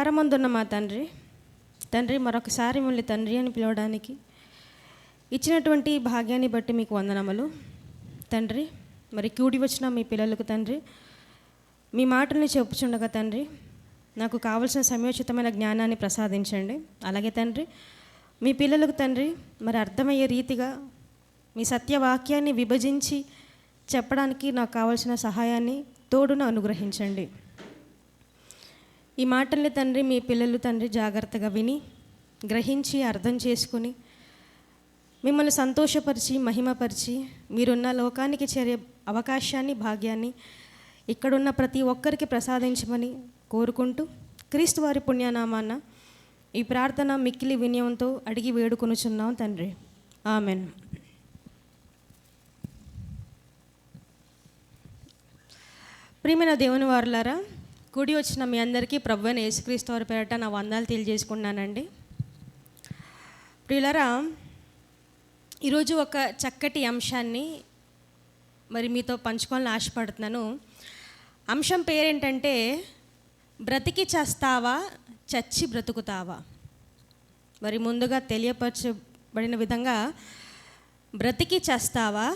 పరమందున్న మా తండ్రి మరొకసారి మిమ్మల్ని తండ్రి అని పిలవడానికి ఇచ్చినటువంటి భాగ్యాన్ని బట్టి మీకు వందనములు తండ్రి. మరి కూడి వచ్చిన మీ పిల్లలకు తండ్రి మీ మాటల్ని చెప్పుచుండగా తండ్రి నాకు కావలసిన సమయోచితమైన జ్ఞానాన్ని ప్రసాదించండి. అలాగే తండ్రి మీ పిల్లలకు తండ్రి మరి అర్థమయ్యే రీతిగా మీ సత్యవాక్యాన్ని విభజించి చెప్పడానికి నాకు కావలసిన సహాయాన్ని తోడును అనుగ్రహించండి. ఈ మాటల్ని తండ్రి మీ పిల్లలు తండ్రి జాగ్రత్తగా విని గ్రహించి అర్థం చేసుకుని మిమ్మల్ని సంతోషపరిచి మహిమపరిచి మీరున్న లోకానికి చేరే అవకాశాన్ని భాగ్యాన్ని ఇక్కడున్న ప్రతి ఒక్కరికి ప్రసాదించమని కోరుకుంటూ క్రీస్తు వారి పుణ్యనామాన ఈ ప్రార్థన మిక్కిలి వినయంతో అడిగి వేడుకొనుచున్నాం తండ్రి. ఆమెన్. ప్రియమైన దేవుని వారులారా, కూడి వచ్చిన మీ అందరికీ ప్రభువైన యేసుక్రీస్తు వారి పేరట నా వందనాలు తెలియజేసుకున్నానండి. ప్రియులారా, ఈరోజు ఒక చక్కటి అంశాన్ని మరి మీతో పంచుకోవాలని ఆశపడుతున్నాను. అంశం పేరేంటంటే బ్రతికి చస్తావా చచ్చి బ్రతుకుతావా. మరి ముందుగా తెలియపరచబడిన విధంగా బ్రతికి చస్తావా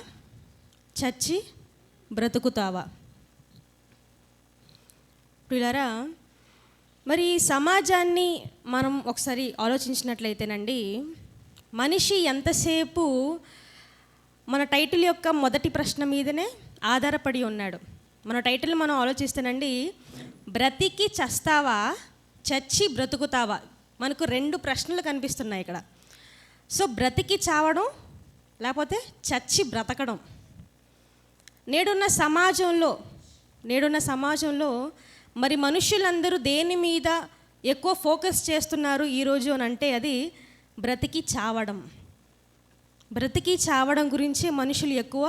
చచ్చి బ్రతుకుతావా. ప్రియులారా, మరి సమాజాన్ని మనం ఒకసారి ఆలోచించినట్లయితేనండి, మనిషి ఎంతసేపు మన టైటిల్ యొక్క మొదటి ప్రశ్న మీదనే ఆధారపడి ఉన్నాడు. మన టైటిల్ మనం ఆలోచిస్తేనండి, బ్రతికి చస్తావా చచ్చి బ్రతుకుతావా. మనకు రెండు ప్రశ్నలు కనిపిస్తున్నాయి ఇక్కడ. సో బ్రతికి చావడం లేకపోతే చచ్చి బ్రతకడం. నేడున్న సమాజంలో మరి మనుషులందరూ దేని మీద ఎక్కువ ఫోకస్ చేస్తున్నారు ఈరోజు అని అంటే అది బ్రతికి చావడం. బ్రతికి చావడం గురించి మనుషులు ఎక్కువ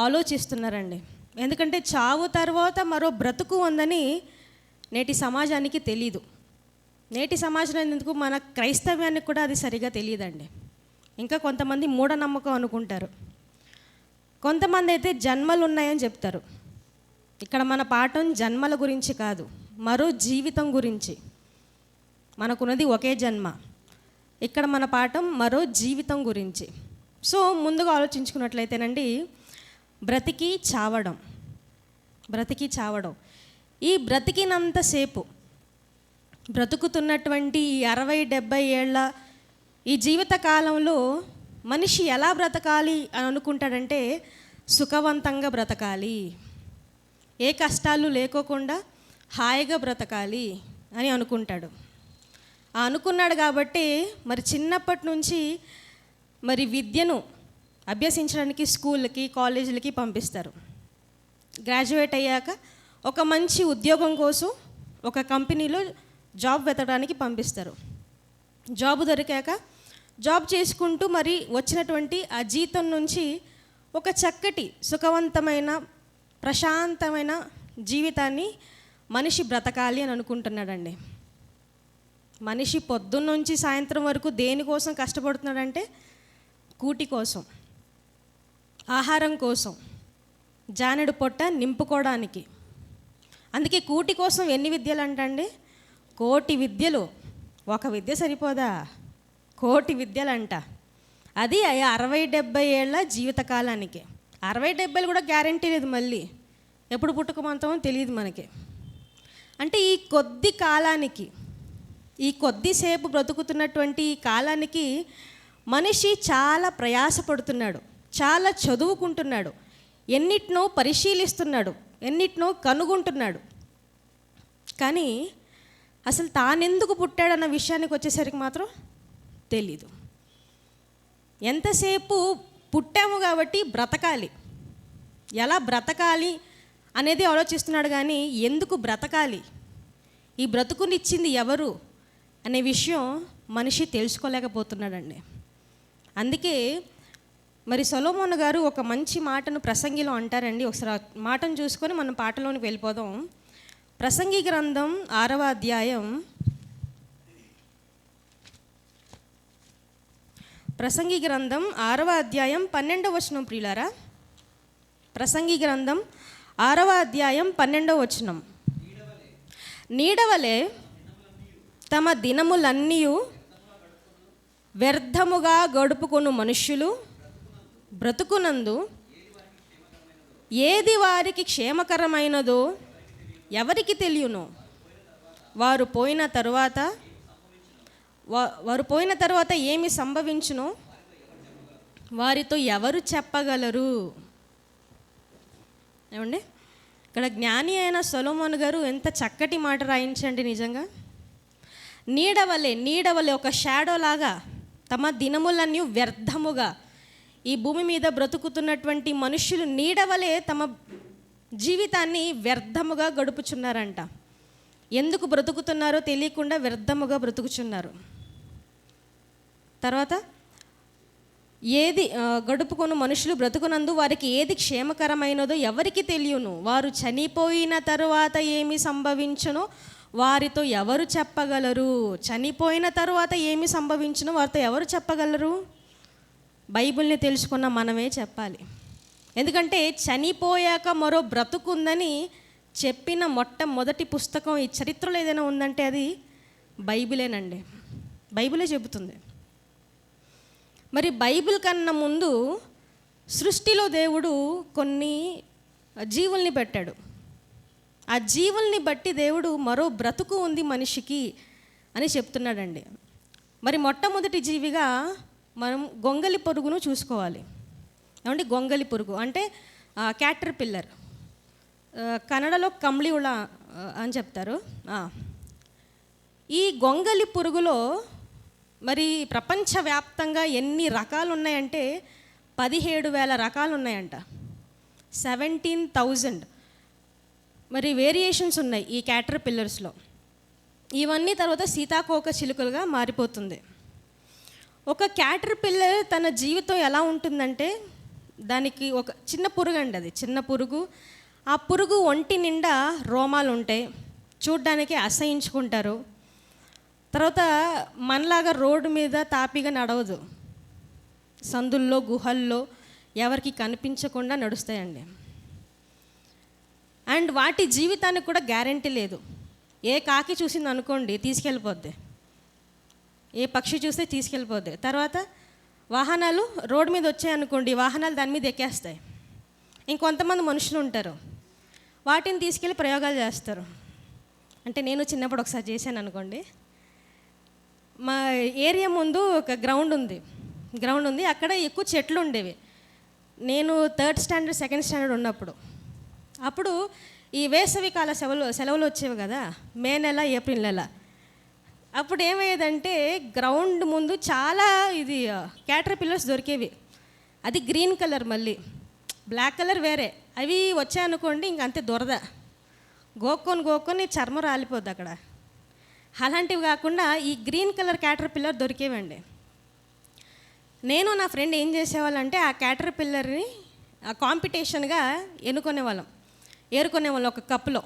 ఆలోచిస్తున్నారండి. ఎందుకంటే చావు తర్వాత మరో బ్రతుకు ఉందని నేటి సమాజానికి తెలీదు. నేటి సమాజం ఎందుకు మన క్రైస్తవ్యానికి కూడా అది సరిగా తెలియదండి. ఇంకా కొంతమంది మూఢనమ్మకం అనుకుంటారు, కొంతమంది అయితే జన్మలు ఉన్నాయని చెప్తారు. ఇక్కడ మన పాఠం జన్మల గురించి కాదు, మరో జీవితం గురించి. మనకున్నది ఒకే జన్మ, ఇక్కడ మన పాఠం మరో జీవితం గురించి. సో ముందుగా ఆలోచించుకున్నట్లయితేనండి, బ్రతికి చావడం. ఈ బ్రతికినంతసేపు బ్రతుకుతున్నటువంటి ఈ 60-70 ఏళ్ళ ఈ జీవిత కాలంలో మనిషి ఎలా బ్రతకాలి అని అనుకుంటాడంటే సుఖవంతంగా బ్రతకాలి, ఏ కష్టాలు లేకోకుండా హాయిగా బ్రతకాలి అని అనుకుంటాడు. అనుకున్నాడు కాబట్టి మరి చిన్నప్పటి నుంచి మరి విద్యను అభ్యసించడానికి స్కూళ్ళకి కాలేజీలకి పంపిస్తారు. గ్రాడ్యుయేట్ అయ్యాక ఒక మంచి ఉద్యోగం కోసం ఒక కంపెనీలో జాబ్ వెతకడానికి పంపిస్తారు. జాబ్ దొరికాక జాబ్ చేసుకుంటూ మరి వచ్చినటువంటి ఆ జీతం నుంచి ఒక చక్కటి సుఖవంతమైన ప్రశాంతమైన జీవితాన్ని మనిషి బ్రతకాలి అని అనుకుంటున్నాడండి. మనిషి పొద్దున్న నుంచి సాయంత్రం వరకు దేనికోసం కష్టపడుతున్నాడంటే కూటి కోసం, ఆహారం కోసం, జానెడు పొట్ట నింపుకోవడానికి. అందుకే కూటి కోసం ఎన్ని విద్యలు అంటండి? కోటి విద్యలు. ఒక విద్య సరిపోదా? కోటి విద్యలు అంట. అది 60-70 ఏళ్ళ జీవితకాలానికి. 60-70 కూడా గ్యారంటీ లేదు, మళ్ళీ ఎప్పుడు పుట్టుకమంతామో తెలియదు మనకి. అంటే ఈ కొద్ది కాలానికి, ఈ కొద్దిసేపు బ్రతుకుతున్నటువంటి ఈ కాలానికి మనిషి చాలా ప్రయాసపడుతున్నాడు, చాలా చదువుకుంటున్నాడు, ఎన్నిటినో పరిశీలిస్తున్నాడు, ఎన్నిటినో కనుగొంటున్నాడు. కానీ అసలు తానెందుకు పుట్టాడన్న విషయానికి వచ్చేసరికి మాత్రం తెలీదు. ఎంతసేపు పుట్టాము కాబట్టి బ్రతకాలి, ఎలా బ్రతకాలి అనేది ఆలోచిస్తున్నాడు. కానీ ఎందుకు బ్రతకాలి, ఈ బ్రతుకునిచ్చింది ఎవరు అనే విషయం మనిషి తెలుసుకోలేకపోతున్నాడండి. అందుకే మరి సొలొమోను గారు ఒక మంచి మాటను ప్రసంగిలో అంటారండి. ఒకసారి మాటను చూసుకొని మనం పాటలోనికి వెళ్ళిపోదాం. ప్రసంగి గ్రంథం 6వ అధ్యాయం 12వ వచనం. ప్రియులారా, ప్రసంగి గ్రంథం 6వ అధ్యాయం 12వ వచనం. నీడవలే తమ దినములన్నీ వ్యర్థముగా గడుపుకొను మనుష్యులు బ్రతుకునందు ఏది వారికి క్షేమకరమైనదో ఎవరికి తెలియను. వారు పోయిన తరువాత ఏమి సంభవించునో వారితో ఎవరు చెప్పగలరు. ఏమండి, ఇక్కడ జ్ఞాని అయిన సొలొమోను గారు ఎంత చక్కటి మాట రాయించండి. నిజంగా నీడవలే ఒక షాడో లాగా తమ దినములన్నీ వ్యర్థముగా, ఈ భూమి మీద బ్రతుకుతున్నటువంటి మనుషులు నీడవలే తమ జీవితాన్ని వ్యర్థముగా గడుపుచున్నారంట. ఎందుకు బ్రతుకుతున్నారో తెలియకుండా వ్యర్థముగా బ్రతుకుచున్నారు. తర్వాత ఏది గడుపుకొను మనుషులు బ్రతుకునందు వారికి ఏది క్షేమకరమైనదో ఎవరికి తెలియను. వారు చనిపోయిన తరువాత ఏమి సంభవించునో వారితో ఎవరు చెప్పగలరు. చనిపోయిన తరువాత ఏమి సంభవించునో వారితో ఎవరు చెప్పగలరు? బైబిల్ని తెలుసుకున్న మనమే చెప్పాలి. ఎందుకంటే చనిపోయాక మరో బ్రతుకుందని చెప్పిన మొట్టమొదటి పుస్తకం ఈ చరిత్రలో ఏదైనా ఉందంటే అది బైబిలేనండి. బైబిలే చెబుతుంది. మరి బైబిల్ కన్నా ముందు సృష్టిలో దేవుడు కొన్ని జీవుల్ని పెట్టాడు. ఆ జీవుల్ని బట్టి దేవుడు మరో బ్రతుకు ఉంది మనిషికి అని చెప్తున్నాడండి. మరి మొట్టమొదటి జీవిగా మనం గొంగలి పురుగును చూసుకోవాలి. ఏమంటే గొంగలి పురుగు అంటే క్యాటర్ పిల్లర్, కన్నడలో కంబ్ళి ఉళ అని చెప్తారు. ఈ గొంగలి పురుగులో మరి ప్రపంచవ్యాప్తంగా ఎన్ని రకాలు ఉన్నాయంటే 17,000 రకాలు ఉన్నాయంట. 17,000 మరి వేరియేషన్స్ ఉన్నాయి ఈ క్యాటర్ పిల్లర్స్లో. ఇవన్నీ తర్వాత సీతాకోక చిలుకలుగా మారిపోతుంది. ఒక క్యాటర్ పిల్లర్ తన జీవితం ఎలా ఉంటుందంటే, దానికి ఒక చిన్న పురుగు అండి, అది చిన్న పురుగు. ఆ పురుగు ఒంటి నిండా రోమాలు ఉంటాయి, చూడ్డానికి అసహించుకుంటారు. తర్వాత మనలాగా రోడ్డు మీద తాపిగా నడవదు, సందుల్లో గుహల్లో ఎవరికి కనిపించకుండా నడుస్తాయండి. అండ్ వాటి జీవితానికి కూడా గ్యారంటీ లేదు. ఏ కాకి చూసింది అనుకోండి తీసుకెళ్ళిపోద్ది, ఏ పక్షి చూస్తే తీసుకెళ్ళిపోద్ది. తర్వాత వాహనాలు రోడ్డు మీద వచ్చాయనుకోండి, వాహనాలు దాని మీద ఎక్కేస్తాయి. ఇంకొంతమంది మనుషులు ఉంటారు, వాటిని తీసుకెళ్ళి ప్రయోగాలు చేస్తారు. అంటే నేను చిన్నప్పుడు ఒకసారి చేశాను అనుకోండి. మా ఏరియా ముందు ఒక గ్రౌండ్ ఉంది. అక్కడ ఎక్కువ చెట్లు ఉండేవి. నేను 3rd స్టాండర్డ్ 2nd స్టాండర్డ్ ఉన్నప్పుడు. అప్పుడు ఈ వేసవికాల సెలవులు వచ్చేవి కదా, మే నెల ఏప్రిల్ నెల. అప్పుడు ఏమయ్యేదంటే గ్రౌండ్ ముందు చాలా ఇది క్యాటర్ పిల్లర్స్ దొరికేవి. అది గ్రీన్ కలర్, మళ్ళీ బ్లాక్ కలర్ వేరే. అవి వచ్చాయనుకోండి ఇంక అంతే దొరద, గోక్కొని చర్మం రాలిపోద్ది అక్కడ. అలాంటివి కాకుండా ఈ గ్రీన్ కలర్ క్యాటర్ పిల్లర్ దొరికేవండి. నేను నా ఫ్రెండ్ ఏం చేసేవాళ్ళంటే ఆ క్యాటర్ పిల్లర్ని కాంపిటీషన్గా ఏరుకునేవాళ్ళం ఒక కప్పులో.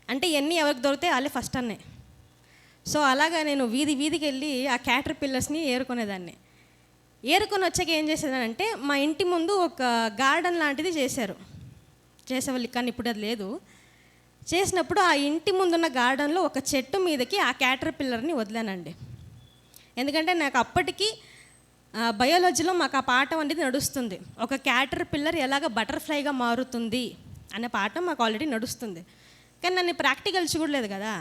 అంటే ఎన్ని ఎవరికి దొరికితే వాళ్ళే ఫస్ట్ అన్నే. సో అలాగా నేను వీధికి వెళ్ళి ఆ క్యాటర్ పిల్లర్స్ని ఏరుకునేదాన్ని. ఏరుకొని వచ్చాక ఏం చేసేదానంటే, మా ఇంటి ముందు ఒక గార్డెన్ లాంటిది చేసేవాళ్ళు, కానీ ఇప్పుడు అది లేదు. చేసినప్పుడు ఆ ఇంటి ముందున్న గార్డెన్లో ఒక చెట్టు మీదకి ఆ క్యాటర్ పిల్లర్ని వదిలానండి. ఎందుకంటే నాకు అప్పటికి బయాలజీలో మాకు ఆ పాఠం అనేది నడుస్తుంది. ఒక క్యాటర్ పిల్లర్ ఎలాగ బటర్ఫ్లైగా మారుతుంది అనే పాఠం మాకు ఆల్రెడీ నడుస్తుంది. కానీ నన్ను ప్రాక్టికల్ చూడలేదు కదా.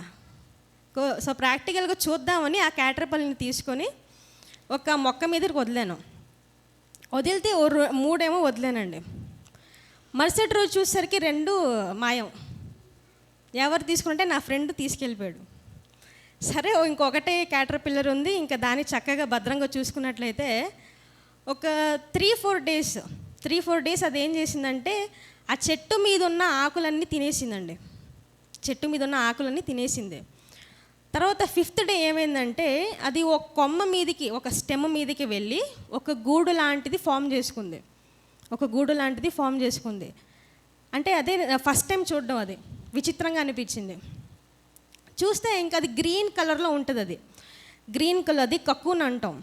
సో ప్రాక్టికల్గా చూద్దామని ఆ క్యాటర్ పిల్లర్ని తీసుకొని ఒక మొక్క మీదకి వదిలితే 3 ఏమో వదిలానండి. మరుసటి రోజు చూసేసరికి 2 మాయం. ఎవరు తీసుకుంటే నా ఫ్రెండ్ తీసుకెళ్ళిపోయాడు. సరే ఇంకొకటే క్యాటర్ పిల్లర్ ఉంది, ఇంకా దాన్ని చక్కగా భద్రంగా చూసుకున్నట్లయితే ఒక 3-4 డేస్ అది ఏం చేసిందంటే ఆ చెట్టు మీద ఉన్న ఆకులన్నీ తినేసిందండి. తర్వాత 5th డే ఏమైందంటే అది ఒక కొమ్మ మీదకి, ఒక స్టెమ్ మీదకి వెళ్ళి ఒక గూడు లాంటిది ఫామ్ చేసుకుంది. అంటే అదే ఫస్ట్ టైం చూడడం, అది విచిత్రంగా అనిపించింది. చూస్తే ఇంకా అది గ్రీన్ కలర్లో ఉంటుంది. అది గ్రీన్ కలర్, అది కక్కున్ అంటాం.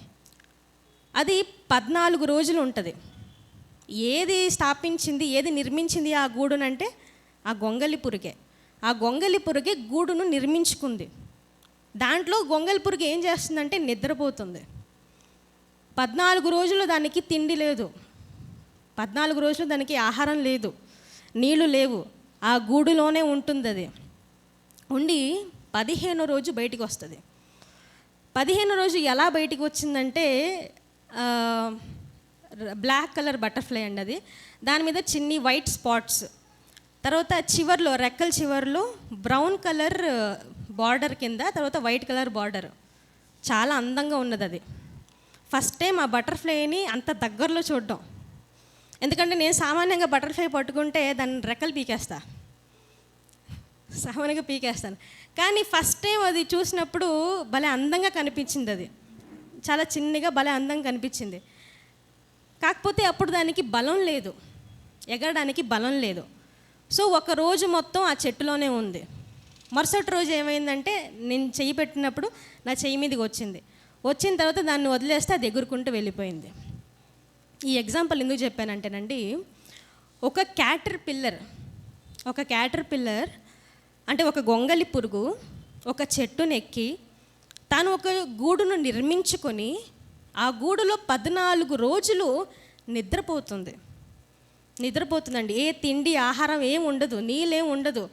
అది 14 రోజులు ఉంటుంది. ఏది స్థాపించింది, ఏది నిర్మించింది ఆ గూడునంటే ఆ గొంగలి పురుగే గూడును నిర్మించుకుంది. దాంట్లో గొంగళి పురుగు ఏం చేస్తుందంటే నిద్రపోతుంది. 14 రోజులు దానికి తిండి లేదు, 14 రోజులు దానికి ఆహారం లేదు, నీళ్లు లేవు, ఆ గూడులోనే ఉంటుంది. అది ఉండి 15వ రోజు బయటికి వస్తుంది. 15వ రోజు ఎలా బయటికి వచ్చిందంటే బ్లాక్ కలర్ బటర్ఫ్లై అండి అది. దాని మీద చిన్ని వైట్ స్పాట్స్, తర్వాత చివర్లో రెక్కల చివర్లో బ్రౌన్ కలర్ బార్డర్ కింద, తర్వాత వైట్ కలర్ బార్డర్. చాలా అందంగా ఉన్నది అది. ఫస్ట్ టైం ఆ బటర్ఫ్లైని అంత దగ్గరలో చూడడం. ఎందుకంటే నేను సామాన్యంగా బటర్ఫ్లై పట్టుకుంటే దాన్ని రెక్కలు సామాన్యంగా పీకేస్తాను. కానీ ఫస్ట్ టైం అది చూసినప్పుడు భలే అందంగా కనిపించింది. అది చాలా చిన్నగా భలే అందంగా కనిపించింది. కాకపోతే అప్పుడు దానికి బలం లేదు, ఎగరడానికి బలం లేదు. సో ఒక రోజు మొత్తం ఆ చెట్టులోనే ఉంది. మరుసటి రోజు ఏమైందంటే నేను చెయ్యి పెట్టినప్పుడు నా చెయ్యి మీదకి వచ్చిన తర్వాత దాన్ని వదిలేస్తే అది ఎగురుకుంటూ వెళ్ళిపోయింది. ఈ ఎగ్జాంపుల్ ఎందుకు చెప్పానంటేనండి, ఒక క్యాటర్ పిల్లర్ అంటే ఒక గొంగలి పురుగు ఒక చెట్టును ఎక్కి తాను ఒక గూడును నిర్మించుకొని ఆ గూడులో 14 రోజులు నిద్రపోతుందండి. ఏ తిండి ఆహారం ఏం ఉండదు, నీళ్ళేం ఉండదు.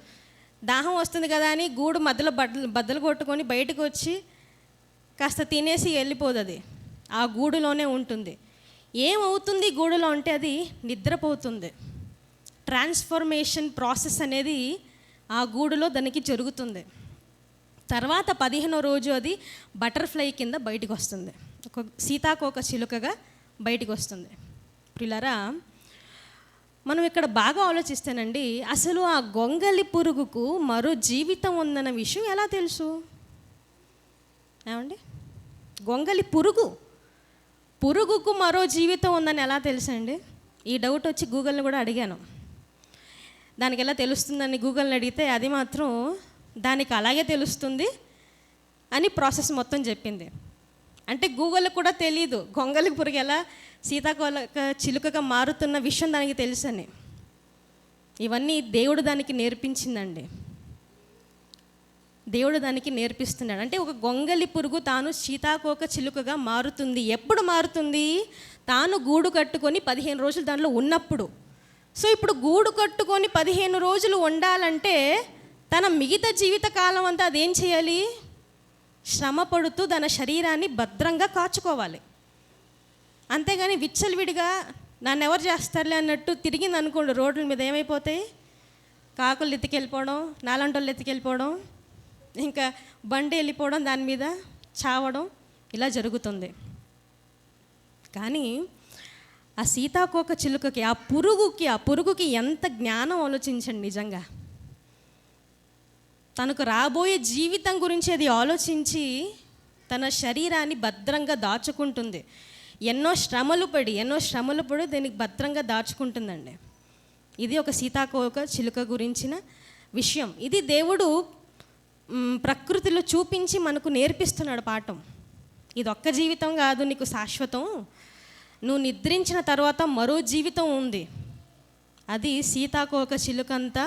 దాహం వస్తుంది కదా అని గూడు మధ్యలో బద్దలు కొట్టుకొని బయటకు వచ్చి కాస్త తినేసి వెళ్ళిపోదు. అది ఆ గూడులోనే ఉంటుంది. ఏమవుతుంది గూడులో అంటే అది నిద్రపోతుంది. ట్రాన్స్ఫర్మేషన్ ప్రాసెస్ అనేది ఆ గూడులో దానికి జరుగుతుంది. తర్వాత 15వ రోజు అది బటర్ఫ్లై కింద బయటికి వస్తుంది, ఒక సీతాకోక చిలుకగా బయటికి వస్తుంది. పిల్లరా, మనం ఇక్కడ బాగా ఆలోచిస్తేనండి, అసలు ఆ గొంగలి పురుగుకు మరో జీవితం ఉందన్న విషయం ఎలా తెలుసు ఏమండి? గొంగలి పురుగుకు మరో జీవితం ఉందని ఎలా తెలుసండి? ఈ డౌట్ వచ్చి గూగుల్ని కూడా అడిగాను. దానికి ఎలా తెలుస్తుందని గూగుల్ని అడిగితే అది మాత్రం దానికి అలాగే తెలుస్తుంది అని ప్రాసెస్ మొత్తం చెప్పింది. అంటే గూగుల్ కూడా తెలియదు గొంగలి పురుగు ఎలా సీతాకోక చిలుకగా మారుతున్న విషయం దానికి తెలుసని. ఇవన్నీ దేవుడు దానికి నేర్పించిందండి. దేవుడు దానికి నేర్పిస్తున్నాడు. అంటే ఒక గొంగలి పురుగు తాను సీతాకోక చిలుకగా మారుతుంది. ఎప్పుడు మారుతుంది? తాను గూడు కట్టుకొని 15 రోజులు దాంట్లో ఉన్నప్పుడు. సో ఇప్పుడు గూడు కట్టుకొని 15 రోజులు ఉండాలంటే తన మిగతా జీవిత కాలం అంతా అదేం చేయాలి? శ్రమ పడుతూ తన శరీరాన్ని భద్రంగా కాచుకోవాలి. అంతేగాని విచ్చలవిడిగా నన్ను ఎవరు చేస్తారులే అన్నట్టు తిరిగింది అనుకోండి, రోడ్ల మీద ఏమైపోతాయి? కాకులు ఎత్తుకెళ్ళిపోవడం, నాలంటోళ్ళు ఎత్తుకెళ్ళిపోవడం, ఇంకా బండి వెళ్ళిపోవడం, దాని మీద చావడం, ఇలా జరుగుతుంది. కానీ ఆ సీతాకోక చిలుకకి, ఆ పురుగుకి ఎంత జ్ఞానం ఆలోచించండి. నిజంగా తనకు రాబోయే జీవితం గురించి అది ఆలోచించి తన శరీరాన్ని భద్రంగా దాచుకుంటుంది. ఎన్నో శ్రమలు పడి దీనికి భద్రంగా దాచుకుంటుందండి. ఇది ఒక సీతాకోక చిలుక గురించిన విషయం. ఇది దేవుడు ప్రకృతిలో చూపించి మనకు నేర్పిస్తున్నాడు పాఠం. ఇది ఒక్క జీవితం కాదు నీకు శాశ్వతం, నువ్వు నిద్రించిన తర్వాత మరో జీవితం ఉంది. అది సీతాకోక చిలుకంతా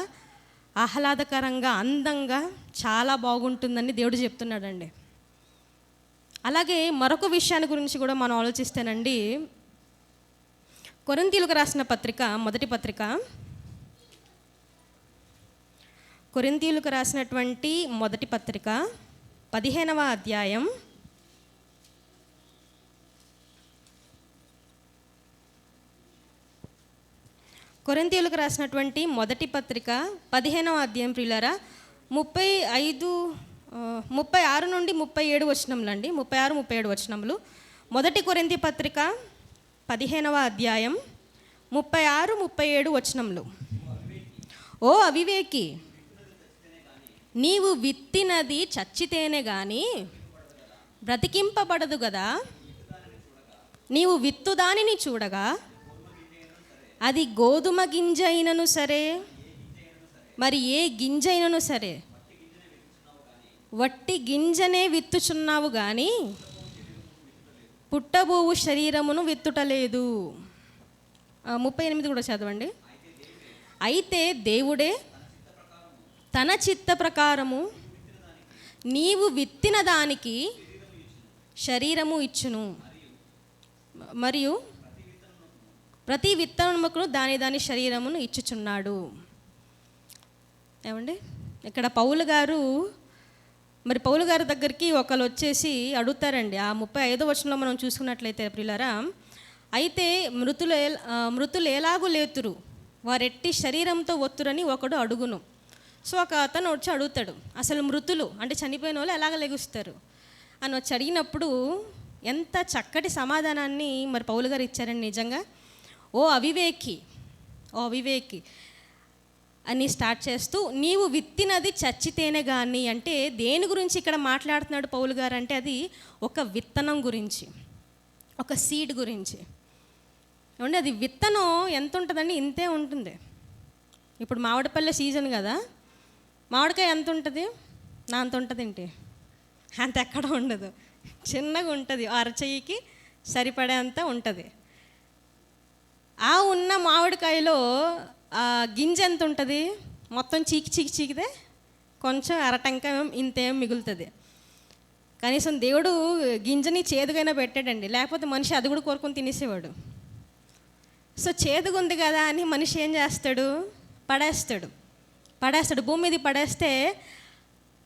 ఆహ్లాదకరంగా, అందంగా, చాలా బాగుంటుందని దేవుడు చెప్తున్నాడండి. అలాగే మరొక విషయాన్ని గురించి కూడా మనం ఆలోచిస్తేనండి, కొరింథీయులకు రాసిన పత్రిక, మొదటి పత్రిక, కొరింథీయులకు రాసినటువంటి మొదటి పత్రిక 15వ అధ్యాయం 15వ అధ్యాయం ప్రియులారా 36 నుండి 37 వచనములు అండి. 36-37 వచనములు. మొదటి కొరింథీ పత్రిక 15వ అధ్యాయం 36-37 వచనములు. ఓ అవివేకి, నీవు విత్తినది చచ్చితేనే గాని బ్రతికింపబడదు కదా. నీవు విత్తుదానిని చూడగా అది గోధుమ గింజ అయినను సరే, మరి ఏ గింజ అయినను సరే, వట్టి గింజనే విత్తుచున్నావు కానీ పుట్టబోవు శరీరమును విత్తుటలేదు. 38 కూడా చదవండి. అయితే దేవుడే తన చిత్త ప్రకారము నీవు విత్తిన దానికి శరీరము ఇచ్చును, మరియు ప్రతి విత్తనముకు దాని దాని శరీరమును ఇచ్చుచున్నాడు. ఏమండి, ఇక్కడ పౌలు గారి దగ్గరికి ఒకళ్ళు వచ్చేసి అడుగుతారండి. ఆ 35వ వచనంలో మనం చూసుకున్నట్లయితే ప్రియులారా, అయితే మృతులు ఎలాగూ లేతురు, వారెట్టి శరీరంతో ఒత్తురని ఒకడు అడుగును. సో ఒక అతను వచ్చి అడుగుతాడు, అసలు మృతులు అంటే చనిపోయిన వాళ్ళు ఎలాగ లెగుస్తారు అని వచ్చి అడిగినప్పుడు ఎంత చక్కటి సమాధానాన్ని మరి పౌలు గారు ఇచ్చారండి. నిజంగా ఓ అవివేకి అని స్టార్ట్ చేస్తూ, నీవు విత్తినది చచ్చితేనే కానీ, అంటే దేని గురించి ఇక్కడ మాట్లాడుతున్నాడు పౌలు గారు అంటే అది ఒక విత్తనం గురించి, ఒక సీడ్ గురించి. ఏమంటే అది విత్తనం ఎంత ఉంటుందండి? ఇంతే ఉంటుంది. ఇప్పుడు మామిడిపళ్ళ సీజన్ కదా, మామిడికాయ ఎంత ఉంటుంది? నా అంత ఉంటుంది ఏంటి? అంత ఎక్కడ ఉండదు, చిన్నగా ఉంటుంది, అరచెయ్యికి సరిపడేంత ఉంటుంది. ఆ ఉన్న మామిడికాయలో గింజ ఎంత ఉంటుంది? మొత్తం చీకితే కొంచెం అరటంక ఇంతేం మిగులుతుంది. కనీసం దేవుడు గింజని చేదుగైనా పెట్టాడండి, లేకపోతే మనిషి అది కూడా కోరుకొని తినేసేవాడు. సో చేదుగా ఉంది కదా అని మనిషి ఏం చేస్తాడు? పడేస్తాడు. భూమి మీద పడేస్తే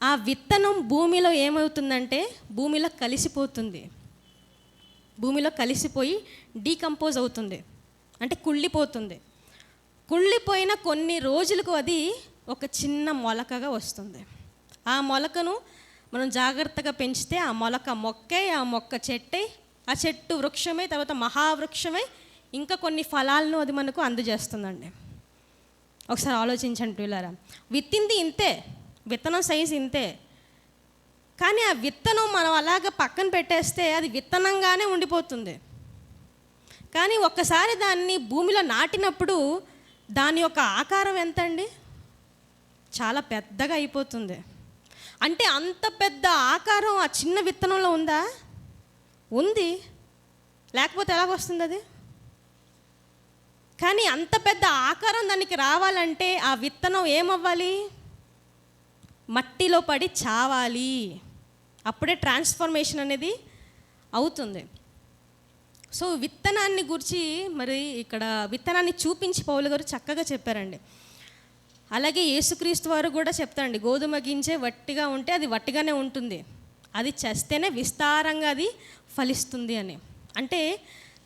ఆ విత్తనం భూమిలో ఏమవుతుందంటే భూమిలో కలిసిపోతుంది. భూమిలో కలిసిపోయి డీకంపోజ్ అవుతుంది, అంటే కుళ్ళిపోతుంది. కుళ్ళిపోయిన కొన్ని రోజులకు అది ఒక చిన్న మొలకగా వస్తుంది. ఆ మొలకను మనం జాగ్రత్తగా పెంచితే ఆ మొలక మొక్కై, ఆ మొక్క చెట్టై, ఆ చెట్టు వృక్షమై, తర్వాత మహావృక్షమై ఇంకా కొన్ని ఫలాలను అది మనకు అందజేస్తుందండి. ఒకసారి ఆలోచించండి పిల్లరా, విత్తింది ఇంతే, విత్తనం సైజు ఇంతే, కానీ ఆ విత్తనం మనం అలాగ పక్కన పెట్టేస్తే అది విత్తనంగానే ఉండిపోతుంది. కానీ ఒక్కసారి దాన్ని భూమిలో నాటినప్పుడు దాని యొక్క ఆకారం ఎంత అండి? చాలా పెద్దగా అయిపోతుంది. అంటే అంత పెద్ద ఆకారం ఆ చిన్న విత్తనంలో ఉందా? ఉంది, లేకపోతే ఎలాగొస్తుంది అది? కానీ అంత పెద్ద ఆకారం దానికి రావాలంటే ఆ విత్తనం ఏమవ్వాలి? మట్టిలో పడి చావాలి, అప్పుడే ట్రాన్స్ఫర్మేషన్ అనేది అవుతుంది. సో విత్తనాన్ని గురించి మరి ఇక్కడ విత్తనాన్ని చూపించి పౌలు గారు చక్కగా చెప్పారండి. అలాగే యేసుక్రీస్తు వారు కూడా చెప్తారండి, గోధుమ గింజే వట్టిగా ఉంటే అది వట్టిగానే ఉంటుంది, అది చేస్తేనే విస్తారంగా అది ఫలిస్తుంది అని. అంటే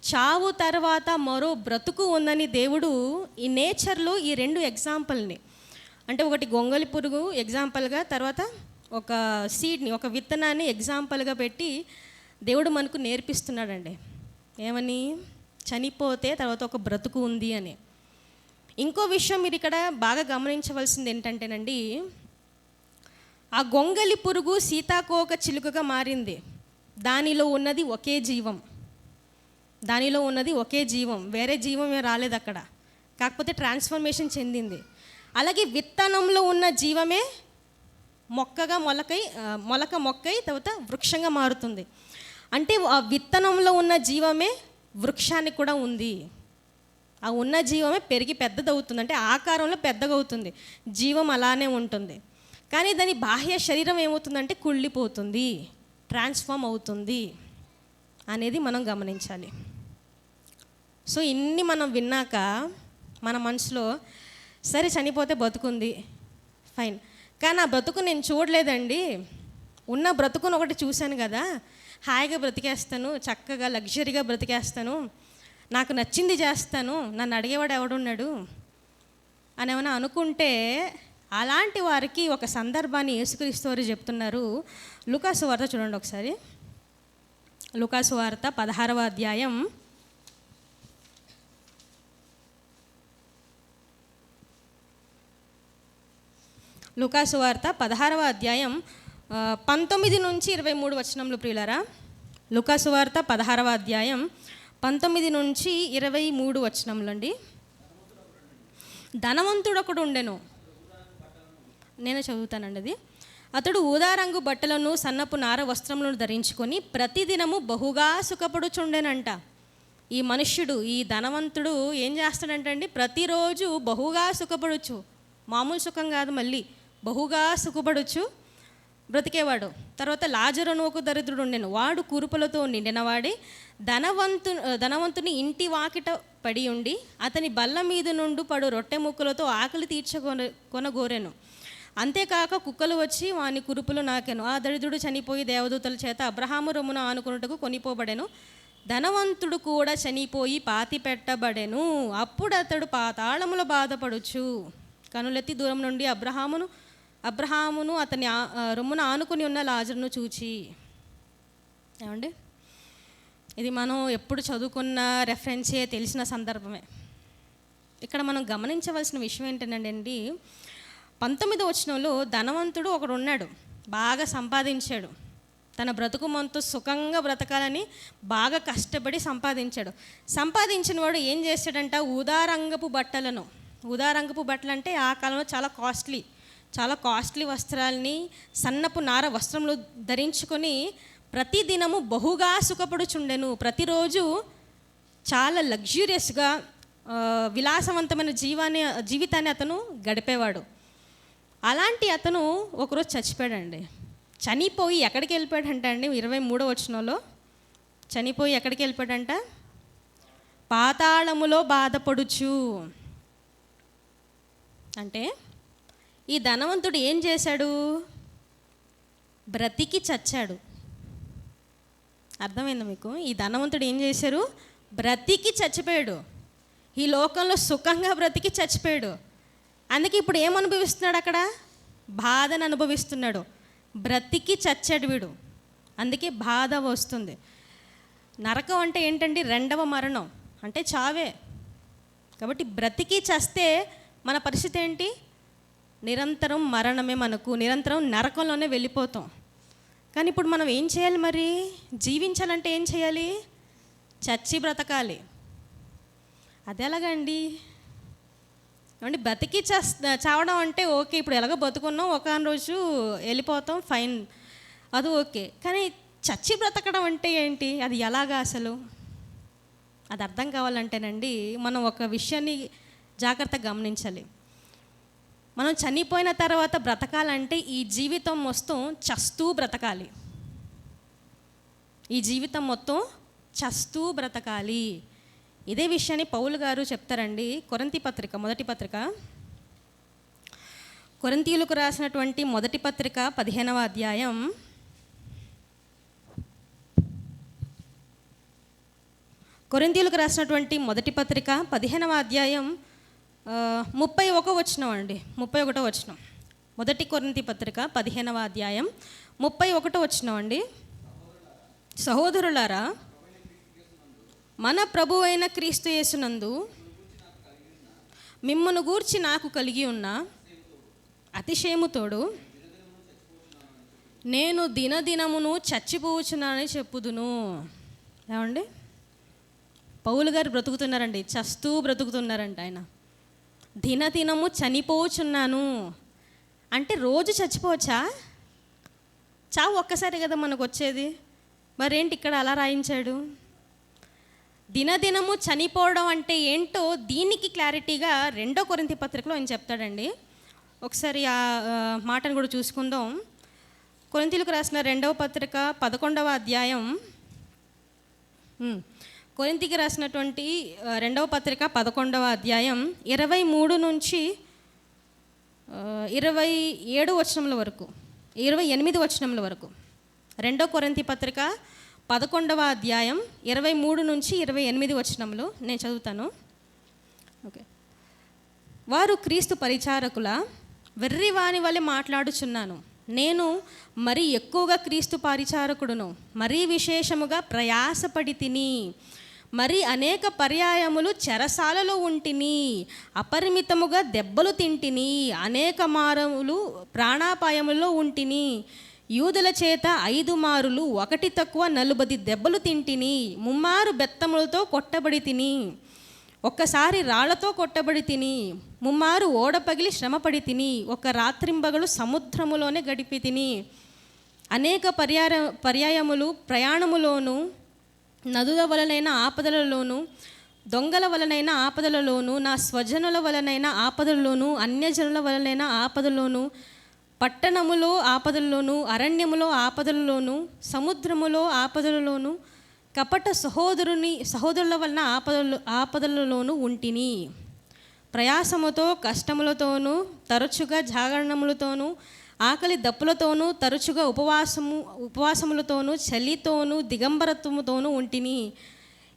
చావు తర్వాత మరో బ్రతుకు ఉందని దేవుడు ఈ నేచర్లో ఈ 2 ఎగ్జాంపుల్ని, అంటే ఒకటి గొంగళి పురుగు ఎగ్జాంపుల్గా, తర్వాత ఒక సీడ్ని, ఒక విత్తనాన్ని ఎగ్జాంపుల్గా పెట్టి దేవుడు మనకు నేర్పిస్తున్నాడండి. ఏమని? చనిపోతే తర్వాత ఒక బ్రతుకు ఉంది అని. ఇంకో విషయం మీరు ఇక్కడ బాగా గమనించవలసింది ఏంటంటేనండి, ఆ గొంగలి పురుగు సీతాకోక చిలుకగా మారింది. దానిలో ఉన్నది ఒకే జీవం, వేరే జీవం ఏం రాలేదు అక్కడ, కాకపోతే ట్రాన్స్ఫర్మేషన్ చెందింది. అలాగే విత్తనంలో ఉన్న జీవమే మొలక మొక్కై తర్వాత వృక్షంగా మారుతుంది. అంటే ఆ విత్తనంలో ఉన్న జీవమే వృక్షానికి కూడా ఉంది. ఆ ఉన్న జీవమే పెరిగి పెద్దదవుతుంది, అంటే ఆకారంలో పెద్దగా అవుతుంది, జీవం అలానే ఉంటుంది. కానీ దాని బాహ్య శరీరం ఏమవుతుందంటే కుళ్ళిపోతుంది, ట్రాన్స్ఫార్మ్ అవుతుంది అనేది మనం గమనించాలి. సో ఇన్ని మనం విన్నాక మన మనసులో సరే చనిపోతే బతుకుంది, ఫైన్, కానీ ఆ బ్రతుకు నేను చూడలేదండి, ఉన్న బ్రతుకును ఒకటి చూశాను కదా, హాయిగా బ్రతికేస్తాను, చక్కగా లగ్జరీగా బ్రతికేస్తాను, నాకు నచ్చింది చేస్తాను, నన్ను అడిగేవాడు ఎవడున్నాడు అని ఏమైనా అనుకుంటే, అలాంటి వారికి ఒక సందర్భాన్ని యేసుక్రీస్తు వారు చెప్తున్నారు. లూకాసు వార్త చూడండి ఒకసారి. లూకాసు వార్త 16వ అధ్యాయం 19 నుంచి 23 వచనంలో ప్రియులారా. లూకాసు వార్త 16వ అధ్యాయం 19 నుంచి 23 వచనంలో అండి. ధనవంతుడు ఒకడు ఉండెను, నేను చదువుతానండి అది. అతడు ఊదారంగు బట్టలను సన్నపు నార వస్త్రములను ధరించుకొని ప్రతిదినము బహుగా సుఖపడుచుండెనంట. ఈ మనుష్యుడు, ఈ ధనవంతుడు ఏం చేస్తాడంటే అండి, ప్రతిరోజు బహుగా సుఖపడవచ్చు, మామూలు సుఖం కాదు, మళ్ళీ బహుగా సుఖపడవచ్చు, బ్రతికేవాడు. తర్వాత లాజరు అని ఒక దరిద్రుడు ఉండెను. వాడు కురుపులతో నిండినవాడి ధనవంతుని ఇంటి వాకిట పడి ఉండి అతని బల్ల మీద నుండి పడు రొట్టె ముక్కలతో ఆకలి కొనగోరెను. అంతేకాక కుక్కలు వచ్చి వాని కురుపులు నాకెను. ఆ దరిద్రుడు చనిపోయి దేవదూతల చేత అబ్రహాము రొమ్మున ఆనుకున్నట్టుకు కొనిపోబడెను. ధనవంతుడు కూడా చనిపోయి పాతి పెట్టబడెను. అప్పుడు అతడు పాతాళములో బాధపడుచు కనులెత్తి దూరం నుండి అబ్రహామును అతని రొమ్మున ఆనుకుని ఉన్న లాజరును చూచి. ఏమండి, ఇది మనం ఎప్పుడు చదువుకున్న రెఫరెన్సే, తెలిసిన సందర్భమే. ఇక్కడ మనం గమనించవలసిన విషయం ఏంటంటే 19వ వచనంలో ధనవంతుడు ఒకడు ఉన్నాడు, బాగా సంపాదించాడు, తన బ్రతుకు మొంతు సుఖంగా బ్రతకాలని బాగా కష్టపడి సంపాదించిన వాడు ఏం చేశాడంట, ఊదారంగపు బట్టలు అంటే ఆ కాలంలో చాలా కాస్ట్లీ వస్త్రాలని, సన్నపు నార వస్త్రములు ధరించుకొని ప్రతిదినము బహుగా సుఖపడుచుండెను. ప్రతిరోజు చాలా లగ్జూరియస్గా విలాసవంతమైన జీవితాన్ని అతను గడిపేవాడు. అలాంటి అతను ఒకరోజు చచ్చిపోయాడండి. చనిపోయి ఎక్కడికి వెళ్ళిపోయాడంట అండి, 23వ వచనంలో చనిపోయి ఎక్కడికి వెళ్ళిపోయాడంట, పాతాళములో బాధపడుచు. అంటే ఈ ధనవంతుడు ఏం చేశాడు, బ్రతికి చచ్చాడు. అర్థమైందా మీకు? ఈ ధనవంతుడు ఏం చేశారు, బ్రతికి చచ్చిపోయాడు. ఈ లోకంలో సుఖంగా బ్రతికి చచ్చిపోయాడు. అందుకే ఇప్పుడు ఏమనుభవిస్తున్నాడు, అక్కడ బాధను అనుభవిస్తున్నాడు. బ్రతికి చచ్చాడు వీడు, అందుకే బాధ వస్తుంది. నరకం అంటే ఏంటండి, రెండవ మరణం అంటే చావే. కాబట్టి బ్రతికి చస్తే మన పరిస్థితి ఏంటి, నిరంతరం మరణమే, మనకు నిరంతరం నరకంలోనే వెళ్ళిపోతాం. కానీ ఇప్పుడు మనం ఏం చేయాలి మరి, జీవించాలంటే ఏం చేయాలి, చచ్చి బ్రతకాలి. అది ఎలాగండి ఏమండి, బ్రతికి చావడం అంటే ఓకే, ఇప్పుడు ఎలాగో బతుకున్నాం, ఒక రోజు వెళ్ళిపోతాం, ఫైన్, అది ఓకే. కానీ చచ్చి బ్రతకడం అంటే ఏంటి, అది ఎలాగా అసలు, అది అర్థం కావాలంటేనండి మనం ఒక విషయాన్ని జాగ్రత్తగా గమనించాలి. మనం చనిపోయిన తర్వాత బ్రతకాలంటే ఈ జీవితం మొత్తం చస్తూ బ్రతకాలి. ఈ జీవితం మొత్తం చస్తూ బ్రతకాలి. ఇదే విషయాన్ని పౌలు గారు చెప్తారండి. మొదటి పత్రిక కొరింథీయులకు రాసినటువంటి మొదటి పత్రిక 15వ అధ్యాయం 31వ వచనం అండి, 31వ వచనం. మొదటి కొరింథీ పత్రిక 15వ అధ్యాయం 31వ వచనం అండి. సహోదరులారా, మన ప్రభువైన క్రీస్తు యేసునందు మిమ్మును గూర్చి నాకు కలిగి ఉన్న అతిశయముతోడు నేను దినదినమును చచ్చిపోవచ్చునని చెప్పుదును. ఏమండి, పౌలు గారు బ్రతుకుతున్నారండి, చస్తూ బ్రతుకుతున్నారంట. ఆయన దినదినము చనిపోవచ్చున్నాను అంటే రోజు చచ్చిపోవచ్చా? చావు ఒక్కసారి కదా మనకు వచ్చేది, మరేంటి ఇక్కడ అలా రాయించాడు? దినదినము చనిపోవడం అంటే ఏంటో దీనికి క్లారిటీగా 2వ కొరింథీ పత్రికలో ఆయన చెప్తాడండి. ఒకసారి ఆ మాటను కూడా చూసుకుందాం. కొరింథీయులకు రాసిన 2వ పత్రిక 11వ అధ్యాయం, కొరింథీకి రాసినటువంటి 2వ పత్రిక 11వ అధ్యాయం 23 నుంచి 27 వచనముల వరకు, 28 వచనముల వరకు. 2వ కొరింథీ పత్రిక 11వ అధ్యాయం 23 నుంచి 28 వచనములు నేను చదువుతాను. ఓకే. వారు క్రీస్తు పరిచారకుల వెర్రివాని వలె మాట్లాడుచున్నాను. నేను మరీ ఎక్కువగా క్రీస్తు పరిచారకుడును, మరీ విశేషముగా ప్రయాసపడి తిని, మరి అనేక పర్యాయములు చెరసాలలో ఉంటిని, అపరిమితముగా దెబ్బలు తింటిని, అనేక మారములు ప్రాణాపాయములో ఉంటిని, యూదుల చేత 5 మారులు 1 తక్కువ 40 దెబ్బలు తింటిని, 3 మారు బెత్తములతో కొట్టబడి తిని, ఒక్కసారి రాళ్లతో కొట్టబడి తిని, 3 మారు ఓడపగిలి శ్రమపడి తిని, ఒక రాత్రింబగలు సముద్రములోనే గడిపి తిని, అనేక పర్యాయములు ప్రయాణములోను, నదుల వలనైన ఆపదలలోను, దొంగల వలనైన ఆపదలలోను, నా స్వజనుల వలనైన ఆపదలలోను, అన్యజనుల వలనైన ఆపదలోను, పట్టణములో ఆపదల్లోనూ, అరణ్యములో ఆపదలలోనూ, సముద్రములో ఆపదలలోనూ, కపట సహోదరుల వలన ఆపదలలోనూ ఉంటిని. ప్రయాసముతో, కష్టములతోనూ, తరచుగా జాగరణములతోనూ, ఆకలి దప్పులతోనూ, తరచుగా ఉపవాసములతోనూ, చలితోనూ, దిగంబరత్వముతోనూ ఉంటిని.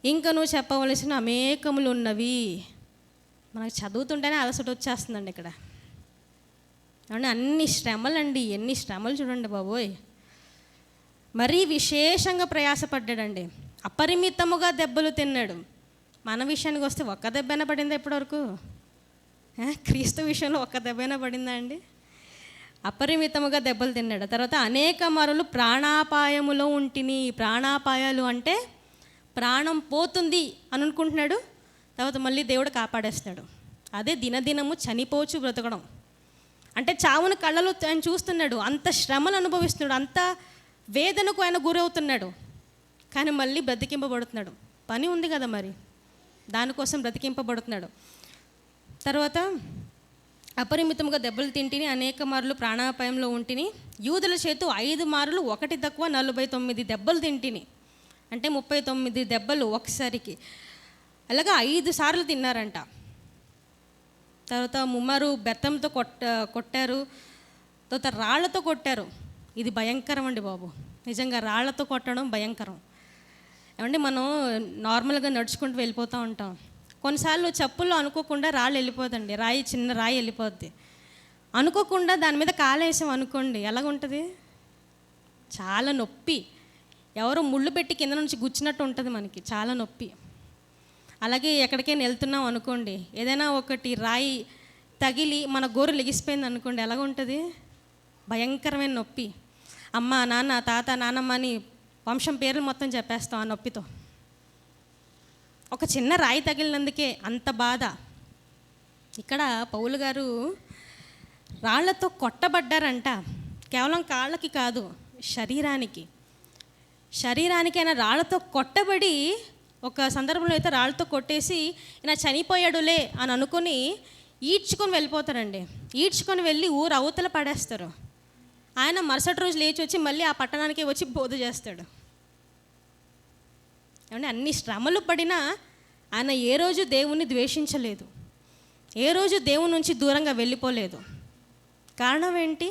ఇంకనూ చెప్పవలసిన అనేకములు ఉన్నవి. మనకు చదువుతుంటేనే అలసట వచ్చేస్తుందండి ఇక్కడ. అంటే అన్ని శ్రమలండి, ఎన్ని శ్రమలు చూడండి బాబోయ్. మరీ విశేషంగా ప్రయాసపడ్డాడండి. అపరిమితముగా దెబ్బలు తిన్నాడు. మన విషయానికి వస్తే ఒక్క దెబ్బైనా పడిందా ఇప్పటివరకు? క్రీస్తు విషయంలో ఒక్క దెబ్బైనా పడిందా అండి? అపరిమితముగా దెబ్బలు తిన్నాడు. తర్వాత అనేక మరులు ప్రాణాపాయములో ఉంటిని. ప్రాణాపాయాలు అంటే ప్రాణం పోతుంది అని అనుకుంటున్నాడు, తర్వాత మళ్ళీ దేవుడు కాపాడేస్తున్నాడు. అదే దినదినము చనిపోచు బ్రతకడం. అంటే చావును కళ్ళలో ఆయన చూస్తున్నాడు, అంత శ్రమను అనుభవిస్తున్నాడు, అంత వేదనకు ఆయన గురవుతున్నాడు, కానీ మళ్ళీ బ్రతికింపబడుతున్నాడు. పని ఉంది కదా మరి, దానికోసం బ్రతికింపబడుతున్నాడు. తర్వాత అపరిమితంగా దెబ్బలు తింటిని, అనేక మార్లు ప్రాణాపాయంలో ఉంటిని. యూదుల చేతు 5 మార్లు 1 తక్కువ 49 దెబ్బలు తింటిని. అంటే 39 దెబ్బలు ఒకసారికి. అలాగా 5 సార్లు తిన్నారంట. తర్వాత ముమ్మరు బెత్తంతో కొట్టారు, తర్వాత రాళ్లతో కొట్టారు. ఇది భయంకరం అండి బాబు, నిజంగా రాళ్లతో కొట్టడం భయంకరం. ఏమంటే మనం నార్మల్గా నడుచుకుంటూ వెళ్ళిపోతూ ఉంటాం, కొన్నిసార్లు చెప్పుల్లో అనుకోకుండా రాళ్ళు వెళ్ళిపోతుంది, చిన్న రాయి వెళ్ళిపోద్ది. అనుకోకుండా దాని మీద కాలేసాం అనుకోండి, ఎలాగుంటుంది? చాలా నొప్పి. ఎవరో ముళ్ళు పెట్టి కింద నుంచి గుచ్చినట్టు ఉంటుంది మనకి, చాలా నొప్పి. అలాగే ఎక్కడికైనా వెళ్తున్నాం అనుకోండి, ఏదైనా ఒకటి రాయి తగిలి మన గోరు లెగిసిపోయింది అనుకోండి, ఎలాగుంటుంది? భయంకరమైన నొప్పి. అమ్మ, నాన్న, తాత, నానమ్మ అని వంశం పేర్లు మొత్తం చెప్పేస్తాం ఆ నొప్పితో. ఒక చిన్న రాయి తగిలినందుకే అంత బాధ. ఇక్కడ పౌలు గారు రాళ్లతో కొట్టబడ్డారంట. కేవలం కాళ్ళకి కాదు, శరీరానికి ఆయన రాళ్లతో కొట్టబడి, ఒక సందర్భంలో అయితే రాళ్ళతో కొట్టేసి ఈయన చనిపోయాడులే అని అనుకుని ఈడ్చుకొని వెళ్ళిపోతారండి. ఈడ్చుకొని వెళ్ళి ఊరు అవతల పడేస్తారు. ఆయన మరుసటి రోజు లేచి వచ్చి మళ్ళీ ఆ పట్టణానికి వచ్చి బోధ చేస్తాడు. ఏమంటే అన్ని శ్రమలు పడినా ఆయన ఏ రోజు దేవుణ్ణి ద్వేషించలేదు, ఏ రోజు దేవుని నుంచి దూరంగా వెళ్ళిపోలేదు. కారణం ఏంటి?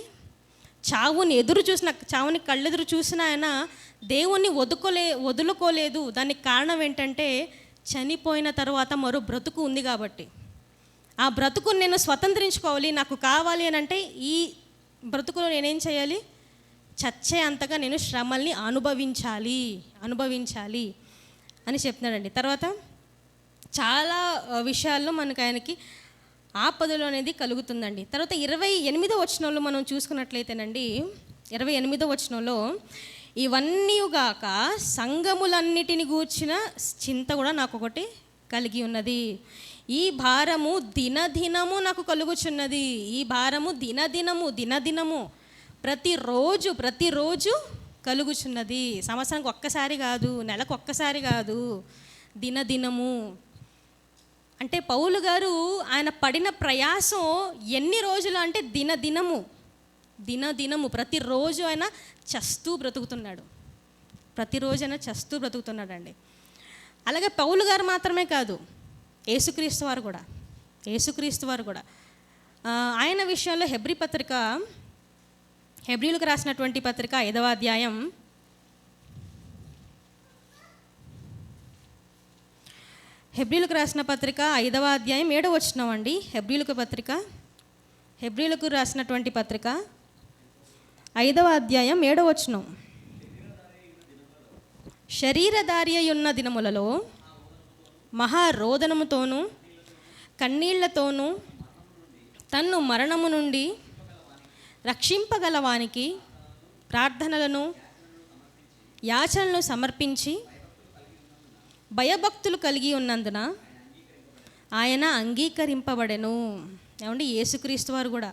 చావుని కళ్ళెదురు చూసిన ఆయన దేవుణ్ణి వదులుకోలేదు. దానికి కారణం ఏంటంటే చనిపోయిన తర్వాత మరో బ్రతుకు ఉంది కాబట్టి. ఆ బ్రతుకుని నేను స్వతంత్రించుకోవాలి, నాకు కావాలి అని అంటే ఈ బ్రతుకులో నేనేం చేయాలి? చచ్చే అంతగా నేను శ్రమల్ని అనుభవించాలి అని చెప్తున్నాడండి. తర్వాత చాలా విషయాల్లో మనకు ఆయనకి ఆపదలు అనేది కలుగుతుందండి. తర్వాత 28వ వచనంలో మనం చూసుకున్నట్లయితేనండి, 28వ వచనంలో ఇవన్నీగాక సంఘములన్నిటిని గూర్చిన చింత కూడా నాకు ఒకటి కలిగి ఉన్నది. ఈ భారము దినదినము నాకు కలుగుచున్నది. ఈ భారము దినదినము ప్రతిరోజు కలుగుచున్నది. సంవత్సరానికి ఒక్కసారి కాదు, నెలకు ఒక్కసారి కాదు, దినదినము. అంటే పౌలు గారు ఆయన పడిన ప్రయాసం ఎన్ని రోజులు అంటే దినదినము ప్రతిరోజు ఆయన చస్తూ బ్రతుకుతున్నాడండి. అలాగే పౌలు గారు మాత్రమే కాదు, యేసుక్రీస్తు వారు కూడా ఆయన విషయంలో హెబ్రీలకు రాసినటువంటి పత్రిక 5వ అధ్యాయం 7వ వచనం అండి. హెబ్రీలకు రాసినటువంటి పత్రిక 5వ అధ్యాయం 7వ వచనం. శరీరధారి అయ్యున్న దినములలో మహారోదనముతోనూ కన్నీళ్లతోనూ తన్ను మరణము నుండి రక్షింపగలవానికి ప్రార్థనలను యాచనలను సమర్పించి భయభక్తులు కలిగి ఉన్నందున ఆయన అంగీకరింపబడెను. ఏమండి, యేసుక్రీస్తు వారు కూడా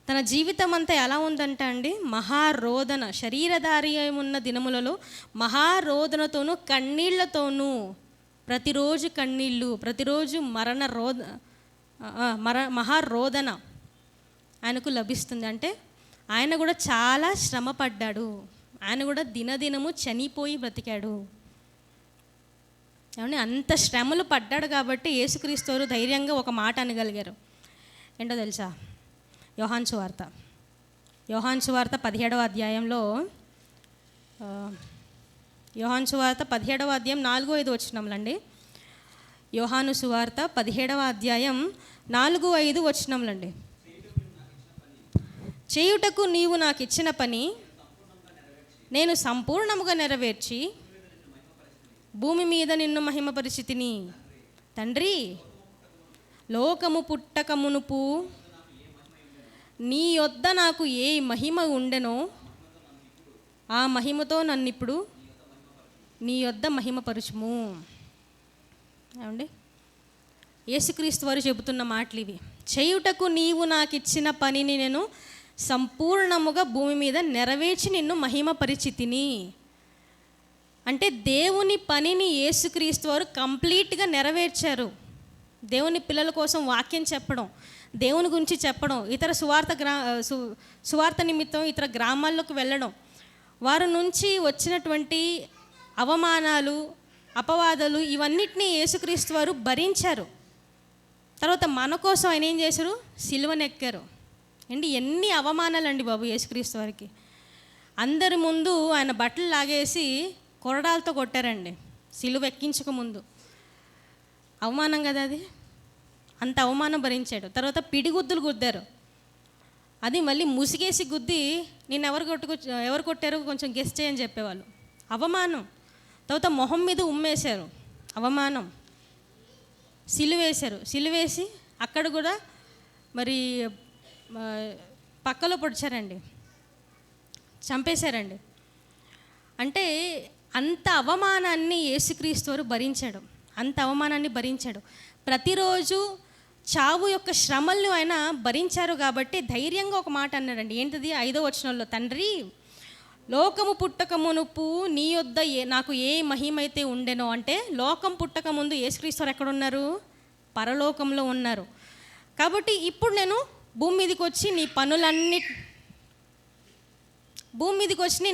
తన జీవితం అంతా ఎలా ఉందంటే అండి, మహారోదన, శరీరధారి ఉన్న దినములలో మహారోదనతోనూ కన్నీళ్లతోనూ, ప్రతిరోజు కన్నీళ్ళు, ప్రతిరోజు మహారోదన ఆయనకు లభిస్తుంది. అంటే ఆయన కూడా చాలా శ్రమ పడ్డాడు. ఆయన కూడా దినదినము చనిపోయి బ్రతికాడు. ఏమండి, అంత శ్రమలు పడ్డాడు కాబట్టి యేసుక్రీస్తు వారు ధైర్యంగా ఒక మాట అనగలిగారు. ఏంటో తెలుసా? యోహాను సువార్త 17వ అధ్యాయంలో, యోహాను సువార్త 17వ అధ్యాయం 4-5 వచనములండి. యోహాను సువార్త 17వ అధ్యాయం 4-5 వచనములండి. చేయుటకు నీవు నాకు ఇచ్చిన పని నేను సంపూర్ణముగా నెరవేర్చి భూమి మీద నిన్ను మహిమపరిచితిని. తండ్రి, లోకము పుట్టక మునుపు నీ యొద్ద నాకు ఏ మహిమ ఉండెనో ఆ మహిమతో నన్నిప్పుడు నీ యొద్ద మహిమపరచుము. ఏమండి, యేసుక్రీస్తు వారు చెబుతున్న మాటలు ఇవి. చేయుటకు నీవు నాకు ఇచ్చిన పనిని నేను సంపూర్ణముగా భూమి మీద నెరవేర్చి నిన్ను మహిమపరిచితిని. అంటే దేవుని పనిని యేసుక్రీస్తు వారు కంప్లీట్గా నెరవేర్చారు. దేవుని పిల్లల కోసం వాక్యం చెప్పడం, దేవుని గురించి చెప్పడం, ఇతర సువార్త నిమిత్తం ఇతర గ్రామాల్లోకి వెళ్ళడం, వారి నుంచి వచ్చినటువంటి అవమానాలు, అపవాదాలు ఇవన్నిటినీ యేసుక్రీస్తు వారు భరించారు. తర్వాత మన కోసం ఆయన ఏం చేశారు? సిలువనెక్కారు. అండి, ఎన్ని అవమానాలండి బాబు యేసుక్రీస్తు వారికి. అందరి ముందు ఆయన బట్టలు లాగేసి కొరడాలతో కొట్టారండి సిలువ ఎక్కించక ముందు. అవమానం కదా అది. అంత అవమానం భరించాడు. తర్వాత పిడిగుద్దులు గుద్దారు. అది మళ్ళీ ముసిగేసి గుద్ది నేను ఎవరు కొట్టారు కొంచెం గెస్ చేయని చెప్పేవాళ్ళు. అవమానం. తర్వాత మొహం మీద ఉమ్మేశారు. అవమానం. సిలువేశారు. సిలువేసి అక్కడ కూడా మరి పక్కలో పొడిచారండి, చంపేశారండి. అంటే అంత అవమానాన్ని యేసుక్రీస్తు వారు భరించాడు. అంత అవమానాన్ని భరించాడు. ప్రతిరోజు చావు యొక్క శ్రమలను ఆయన భరించారు కాబట్టి ధైర్యంగా ఒక మాట అన్నాడండి. ఏంటిది? 5వ వచనంలో, తండ్రి, లోకము పుట్టక మునుపు నీ యొద్ద నాకు ఏ మహిమైతే ఉండెనో. అంటే లోకం పుట్టక ముందు యేసుక్రీస్తు వారు ఎక్కడున్నారు? పరలోకంలో ఉన్నారు. కాబట్టి ఇప్పుడు నేను భూమి మీదకి వచ్చి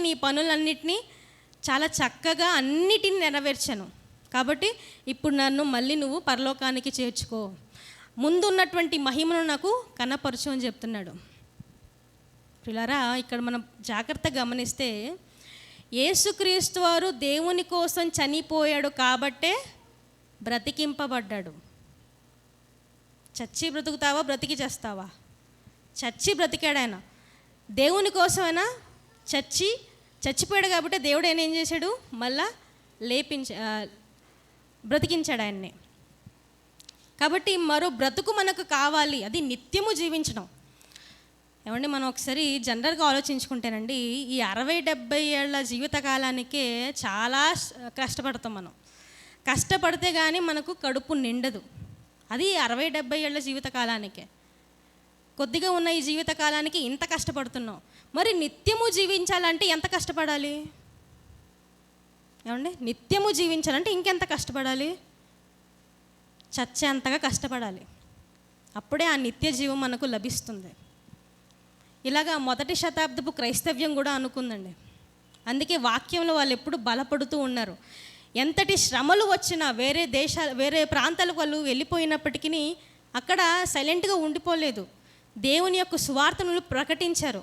నీ పనులన్నిటినీ చాలా చక్కగా అన్నిటిని నెరవేర్చాను. కాబట్టి ఇప్పుడు నన్ను మళ్ళీ నువ్వు పరలోకానికి చేర్చుకో, ముందున్నటువంటి మహిమను నాకు కనపరచు అని చెప్తున్నాడు. పిల్లరా, ఇక్కడ మనం జాగ్రత్తగా గమనిస్తే యేసుక్రీస్తు వారు దేవుని కోసం చనిపోయాడు కాబట్టే బ్రతికింపబడ్డాడు. చచ్చి బ్రతుకుతావా, బ్రతికి చేస్తావా? చచ్చి బ్రతికాడు ఆయన. దేవుని కోసం ఆయన చచ్చిపోయాడు కాబట్టి దేవుడు ఆయన ఏం చేశాడు? మళ్ళా బ్రతికించాడు ఆయన్ని. కాబట్టి మరో బ్రతుకు మనకు కావాలి, అది నిత్యము జీవించడం. ఏమండి, మనం ఒకసారి జనరల్గా ఆలోచించుకుంటేనండి, ఈ 60-70 ఏళ్ళ జీవితకాలానికే చాలా కష్టపడతాం. మనం కష్టపడితే కానీ మనకు కడుపు నిండదు. అది 60-70 ఏళ్ళ జీవితకాలానికే. కొద్దిగా ఉన్న ఈ జీవితకాలానికి ఇంత కష్టపడుతున్నాం. మరి నిత్యము జీవించాలంటే ఎంత కష్టపడాలి? ఏమండి, నిత్యము జీవించాలంటే ఇంకెంత కష్టపడాలి? చచ్చేంతగా కష్టపడాలి. అప్పుడే ఆ నిత్య జీవం మనకు లభిస్తుంది. ఇలాగా 1వ శతాబ్దపు క్రైస్తవ్యం కూడా అనుకుందండి. అందుకే వాక్యంలో వాళ్ళు ఎప్పుడు బలపడుతూ ఉన్నారు. ఎంతటి శ్రమలు వచ్చినా వేరే ప్రాంతాలకు వాళ్ళు వెళ్ళిపోయినప్పటికీ అక్కడ సైలెంట్గా ఉండిపోలేదు. దేవుని యొక్క సువార్తను ప్రకటించారు.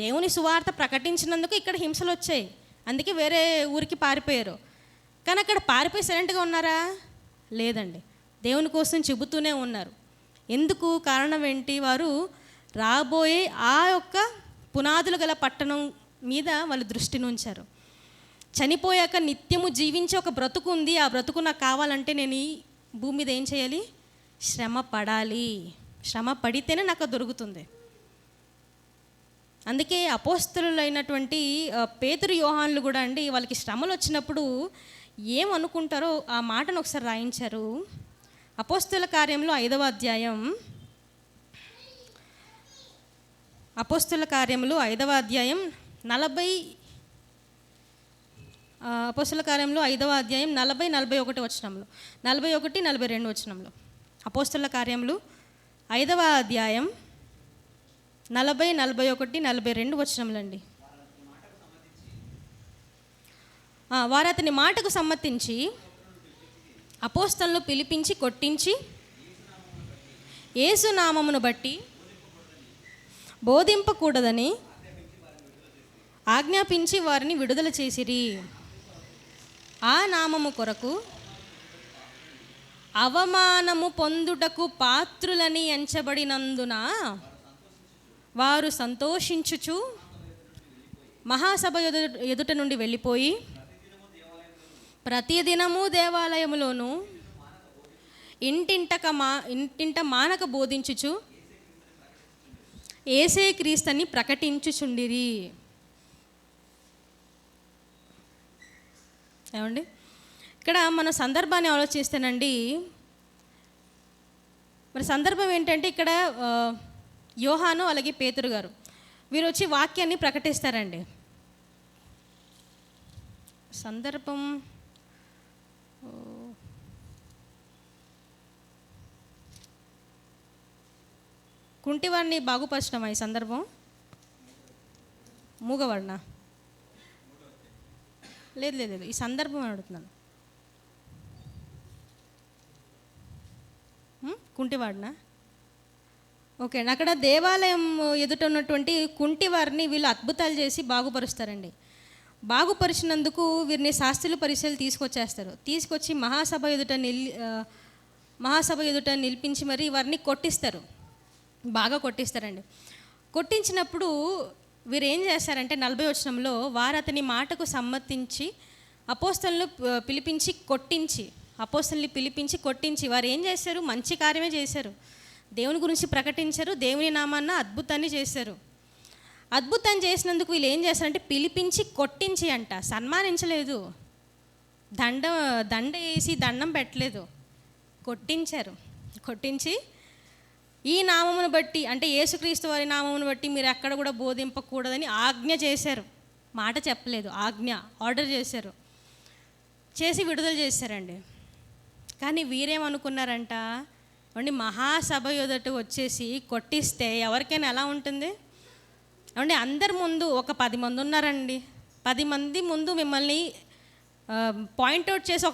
దేవుని సువార్త ప్రకటించినందుకు ఇక్కడ హింసలు వచ్చాయి. అందుకే వేరే ఊరికి పారిపోయారు. కానీ అక్కడ పారిపోయి సైలెంట్గా ఉన్నారా? లేదండి, దేవుని కోసం చెబుతూనే ఉన్నారు. ఎందుకు? కారణం ఏంటి? వారు రాబోయే ఆ యొక్క పునాదులు గల పట్టణం మీద వాళ్ళు దృష్టిని ఉంచారు. చనిపోయాక నిత్యము జీవించే ఒక బ్రతుకు ఉంది. ఆ బ్రతుకు నాకు కావాలంటే నేను ఈ భూమి మీద ఏం చేయాలి? శ్రమ పడాలి. శ్రమ పడితేనే నాకు దొరుకుతుంది. అందుకే అపోస్తలులైనటువంటి పేతురు, యోహాన్లు కూడా అండి, వాళ్ళకి శ్రమలు వచ్చినప్పుడు ఏమనుకుంటారో ఆ మాటను ఒకసారి రాయించారు. అపోస్తల కార్యంలో 5వ అధ్యాయం, అపోస్తల కార్యములు 5వ అధ్యాయం 40, అపోస్తల కార్యంలో 5వ అధ్యాయం 40-41 వచనంలో, 41-42 వచనంలో. అపోస్తల కార్యములు 5వ అధ్యాయం 40, 41, 42 వచనములండి. వారు అతని మాటకు సమ్మతించి అపోస్తలులను పిలిపించి కొట్టించి యేసు నామమును బట్టి బోధింపకూడదని ఆజ్ఞాపించి వారిని విడుదల చేసిరి. ఆ నామము కొరకు అవమానము పొందుటకు పాత్రులని ఎంచబడినందున వారు సంతోషించుచు మహాసభ ఎదుట నుండి వెళ్ళిపోయి ప్రతిదినము దేవాలయములోను ఇంటింట మానక బోధించుచు యేసే క్రీస్తుని ప్రకటించుచుండిరి. ఏమండి, ఇక్కడ మన సందర్భాన్ని ఆలోచిస్తేనండి, మరి సందర్భం ఏంటంటే ఇక్కడ యోహాను అలాగే పేతురు గారు వీరు వచ్చి వాక్యాన్ని ప్రకటిస్తారండి. సందర్భం కుంటివాడిని బాగుపరచడమా ఈ సందర్భం? మూగవాడినా? లేదు లేదు లేదు, ఈ సందర్భం అడుగుతున్నాను. కుంటివాడినా? ఓకే, అక్కడ దేవాలయం ఎదుట ఉన్నటువంటి కుంటివారిని వీళ్ళు అద్భుతాలు చేసి బాగుపరుస్తారండి. బాగుపరిచినందుకు వీరిని శాస్త్రులు పరిశీలి తీసుకొచ్చి మహాసభ ఎదుట నిలిపించి మరి వారిని కొట్టిస్తారు, బాగా కొట్టిస్తారండి. కొట్టించినప్పుడు వీరు ఏం చేస్తారంటే 40 వచనంలో వారు అతని మాటకు సమ్మతించి అపోస్తలులను పిలిపించి కొట్టించి వారు ఏం చేశారు? మంచి కార్యమే చేశారు. దేవుని గురించి ప్రకటించారు, దేవుని నామాన్న అద్భుతాన్ని చేశారు. అద్భుతం చేసినందుకు వీళ్ళు ఏం చేస్తారంటే పిలిపించి కొట్టించి అంట, సన్మానించలేదు, దండ వేసి దండం పెట్టలేదు, కొట్టించారు. కొట్టించి ఈ నామమును బట్టి అంటే యేసుక్రీస్తు వారి నామమును బట్టి మీరు ఎక్కడ కూడా బోధింపకూడదని ఆజ్ఞ చేశారు. మాట చెప్పలేదు, ఆర్డర్ చేశారు. చేసి విడుదల చేశారండి. కానీ వీరేమనుకున్నారంట అండి, మహాసభ ఎదుట వచ్చేసి కొట్టిస్తే ఎవరికైనా ఎలా ఉంటుంది అండి? అందరి ముందు ఒక 10 మంది ఉన్నారండి, 10 మంది ముందు మిమ్మల్ని పాయింట్అవుట్ చేసి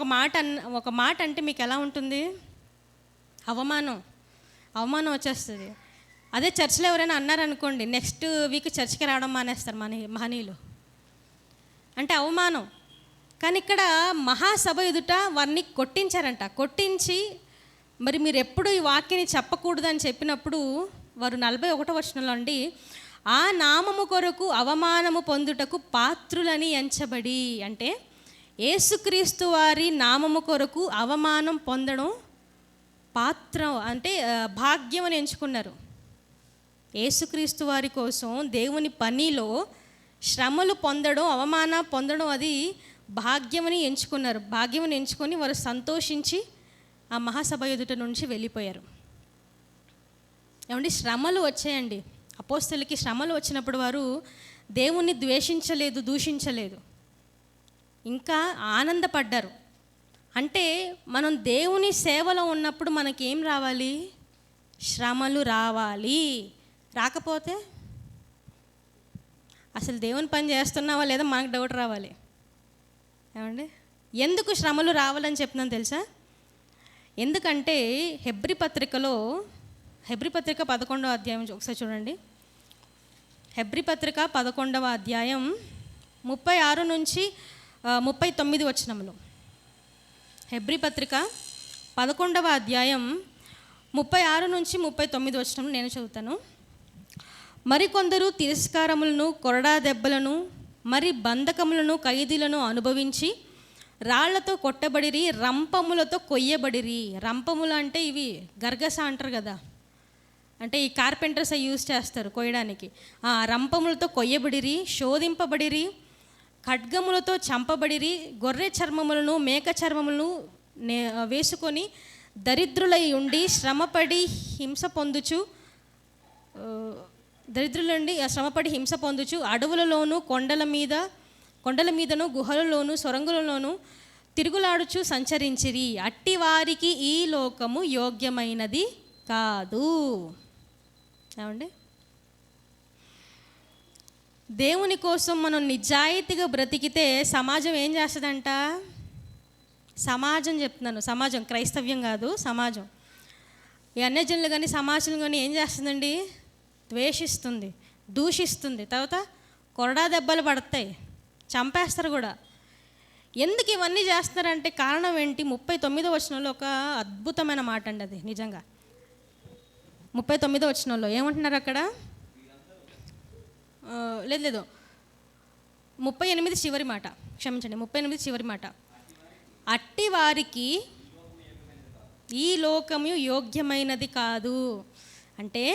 ఒక మాట అంటే మీకు ఎలా ఉంటుంది? అవమానం వచ్చేస్తుంది. అదే చర్చిలో ఎవరైనా అన్నారనుకోండి, నెక్స్ట్ వీక్ చర్చికి రావడం మానేస్తారు మహనీయులు. అంటే అవమానం. కానీ ఇక్కడ మహాసభ ఎదుట వారిని కొట్టించారంట. కొట్టించి మరి మీరు ఎప్పుడు ఈ వాక్యాన్ని చెప్పకూడదని చెప్పినప్పుడు వారు 41వ వచనంలో అండి, ఆ నామము కొరకు అవమానము పొందుటకు పాత్రులని ఎంచబడి, అంటే యేసుక్రీస్తు వారి నామము కొరకు అవమానం పొందడం పాత్ర అంటే భాగ్యం అని ఎంచుకున్నారు. యేసుక్రీస్తు వారి కోసం దేవుని పనిలో శ్రమలు పొందడం, అవమానం పొందడం అది భాగ్యమని ఎంచుకున్నారు. భాగ్యమని ఎంచుకొని వారు సంతోషించి ఆ మహాసభ ఎదుట నుంచి వెళ్ళిపోయారు. ఏమండి, శ్రమలు వచ్చాయండి. అపోస్తలులకి శ్రమలు వచ్చినప్పుడు వారు దేవుణ్ణి ద్వేషించలేదు, దూషించలేదు, ఇంకా ఆనందపడ్డారు. అంటే మనం దేవుని సేవలో ఉన్నప్పుడు మనకేం రావాలి? శ్రమలు రావాలి. రాకపోతే అసలు దేవుని పని చేస్తున్నావా లేదా మనకు డౌట్ రావాలి. ఏమండి, ఎందుకు శ్రమలు రావాలని చెప్తున్నాను తెలుసా? ఎందుకంటే హెబ్రీ పత్రిక 11వ అధ్యాయం ఒకసారి చూడండి. హెబ్రీ పత్రిక 11వ అధ్యాయం 36 నుంచి 39 వచనములు. హెబ్రీ పత్రిక 11వ అధ్యాయం 36 నుంచి 39 వచనములు నేను చదువుతాను. మరికొందరు తిరస్కారములను, కొరడా దెబ్బలను, మరి బంధకములను, ఖైదీలను అనుభవించి రాళ్లతో కొట్టబడిరి, రంపములతో కొయ్యబడిరి. రంపములు అంటే ఇవి గర్గస అంటారు కదా, అంటే ఈ కార్పెంటర్స్ యూజ్ చేస్తారు కొయ్యడానికి. ఆ రంపములతో కొయ్యబడిరి, శోధింపబడిరి, ఖడ్గములతో చంపబడిరి, గొర్రె చర్మములను, మేక చర్మములను వేసుకొని దరిద్రులై ఉండి శ్రమపడి హింస పొందుచు అడవులలోను, కొండల మీదను, గుహలలోను, సొరంగులలోను తిరుగులాడుచు సంచరించిరి. అట్టి వారికి ఈ లోకము యోగ్యమైనది కాదు. ఏమండి, దేవుని కోసం మనం నిజాయితీగా బ్రతికితే సమాజం ఏం చేస్తుందంట? సమాజం చెప్తున్నాను, సమాజం, క్రైస్తవ్యం కాదు, సమాజం. ఈ అన్యజనులు కానీ సమాజం కానీ ఏం చేస్తుందండి? ద్వేషిస్తుంది, దూషిస్తుంది, తర్వాత కొరడా దెబ్బలు పడతాయి, చంపేస్తారు కూడా. ఎందుకు ఇవన్నీ చేస్తున్నారంటే కారణం ఏంటి? 39వ వచనంలో ఒక అద్భుతమైన మాట అండి అది. నిజంగా 39వ వచనంలో ఏమంటున్నారు అక్కడ? లేదు 38 చివరి మాట, క్షమించండి, 38 చివరి మాట. అట్టి వారికి ఈ లోకము యోగ్యమైనది కాదు. అంటే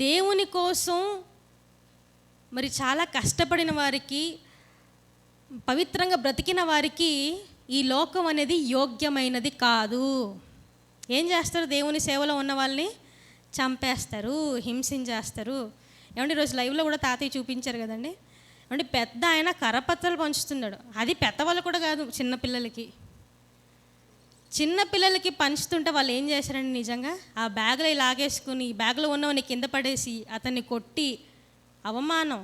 దేవుని కోసం మరి చాలా కష్టపడిన వారికి, పవిత్రంగా బ్రతికిన వారికి ఈ లోకం అనేది యోగ్యమైనది కాదు. ఏం చేస్తారు? దేవుని సేవలో ఉన్న వాళ్ళని చంపేస్తారు, హింసించేస్తారు. ఏమంటే ఈరోజు లైవ్లో కూడా తాతయ్య చూపించారు కదండి. అంటే పెద్ద ఆయన కరపత్రాలు పంచుతున్నాడు. అది పెద్దవాళ్ళు కూడా కాదు, చిన్నపిల్లలకి పంచుతుంటే వాళ్ళు ఏం చేశారండి? నిజంగా ఆ బ్యాగ్లో లాగేసుకుని, ఈ బ్యాగ్లో ఉన్నవని కింద పడేసి అతన్ని కొట్టి, అవమానం.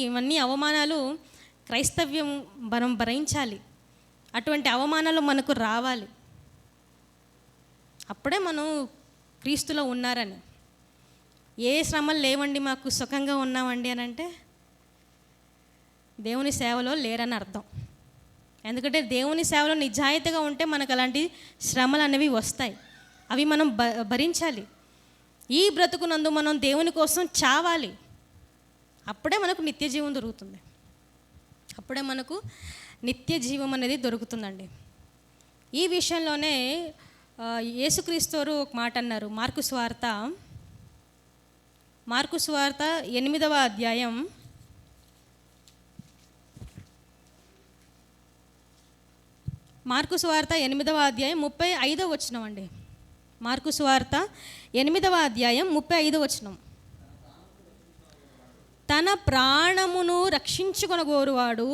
ఇవన్నీ అవమానాలు క్రైస్తవ్యం మనం భరించాలి. అటువంటి అవమానాలు మనకు రావాలి. అప్పుడే మనం క్రీస్తులో ఉన్నారని. ఏ శ్రమలు లేవండి, మాకు సుఖంగా ఉన్నామండి అని అంటే దేవుని సేవలో లేరని అర్థం. ఎందుకంటే దేవుని సేవలో నిజాయితీగా ఉంటే మనకు అలాంటి శ్రమలు అనేవి వస్తాయి. అవి మనం భరించాలి. ఈ బ్రతుకునందు మనం దేవుని కోసం చావాలి. అప్పుడే మనకు నిత్య జీవం దొరుకుతుంది. అప్పుడే మనకు నిత్య జీవం అనేది దొరుకుతుందండి. ఈ విషయంలోనే యేసుక్రీస్తు ఒక మాట అన్నారు. మార్కు సువార్త 8వ అధ్యాయం 35వ వచనం అండి. మార్కు సువార్త 8వ అధ్యాయం 35వ వచనం. తన ప్రాణమును రక్షించుకొనగోరువాడు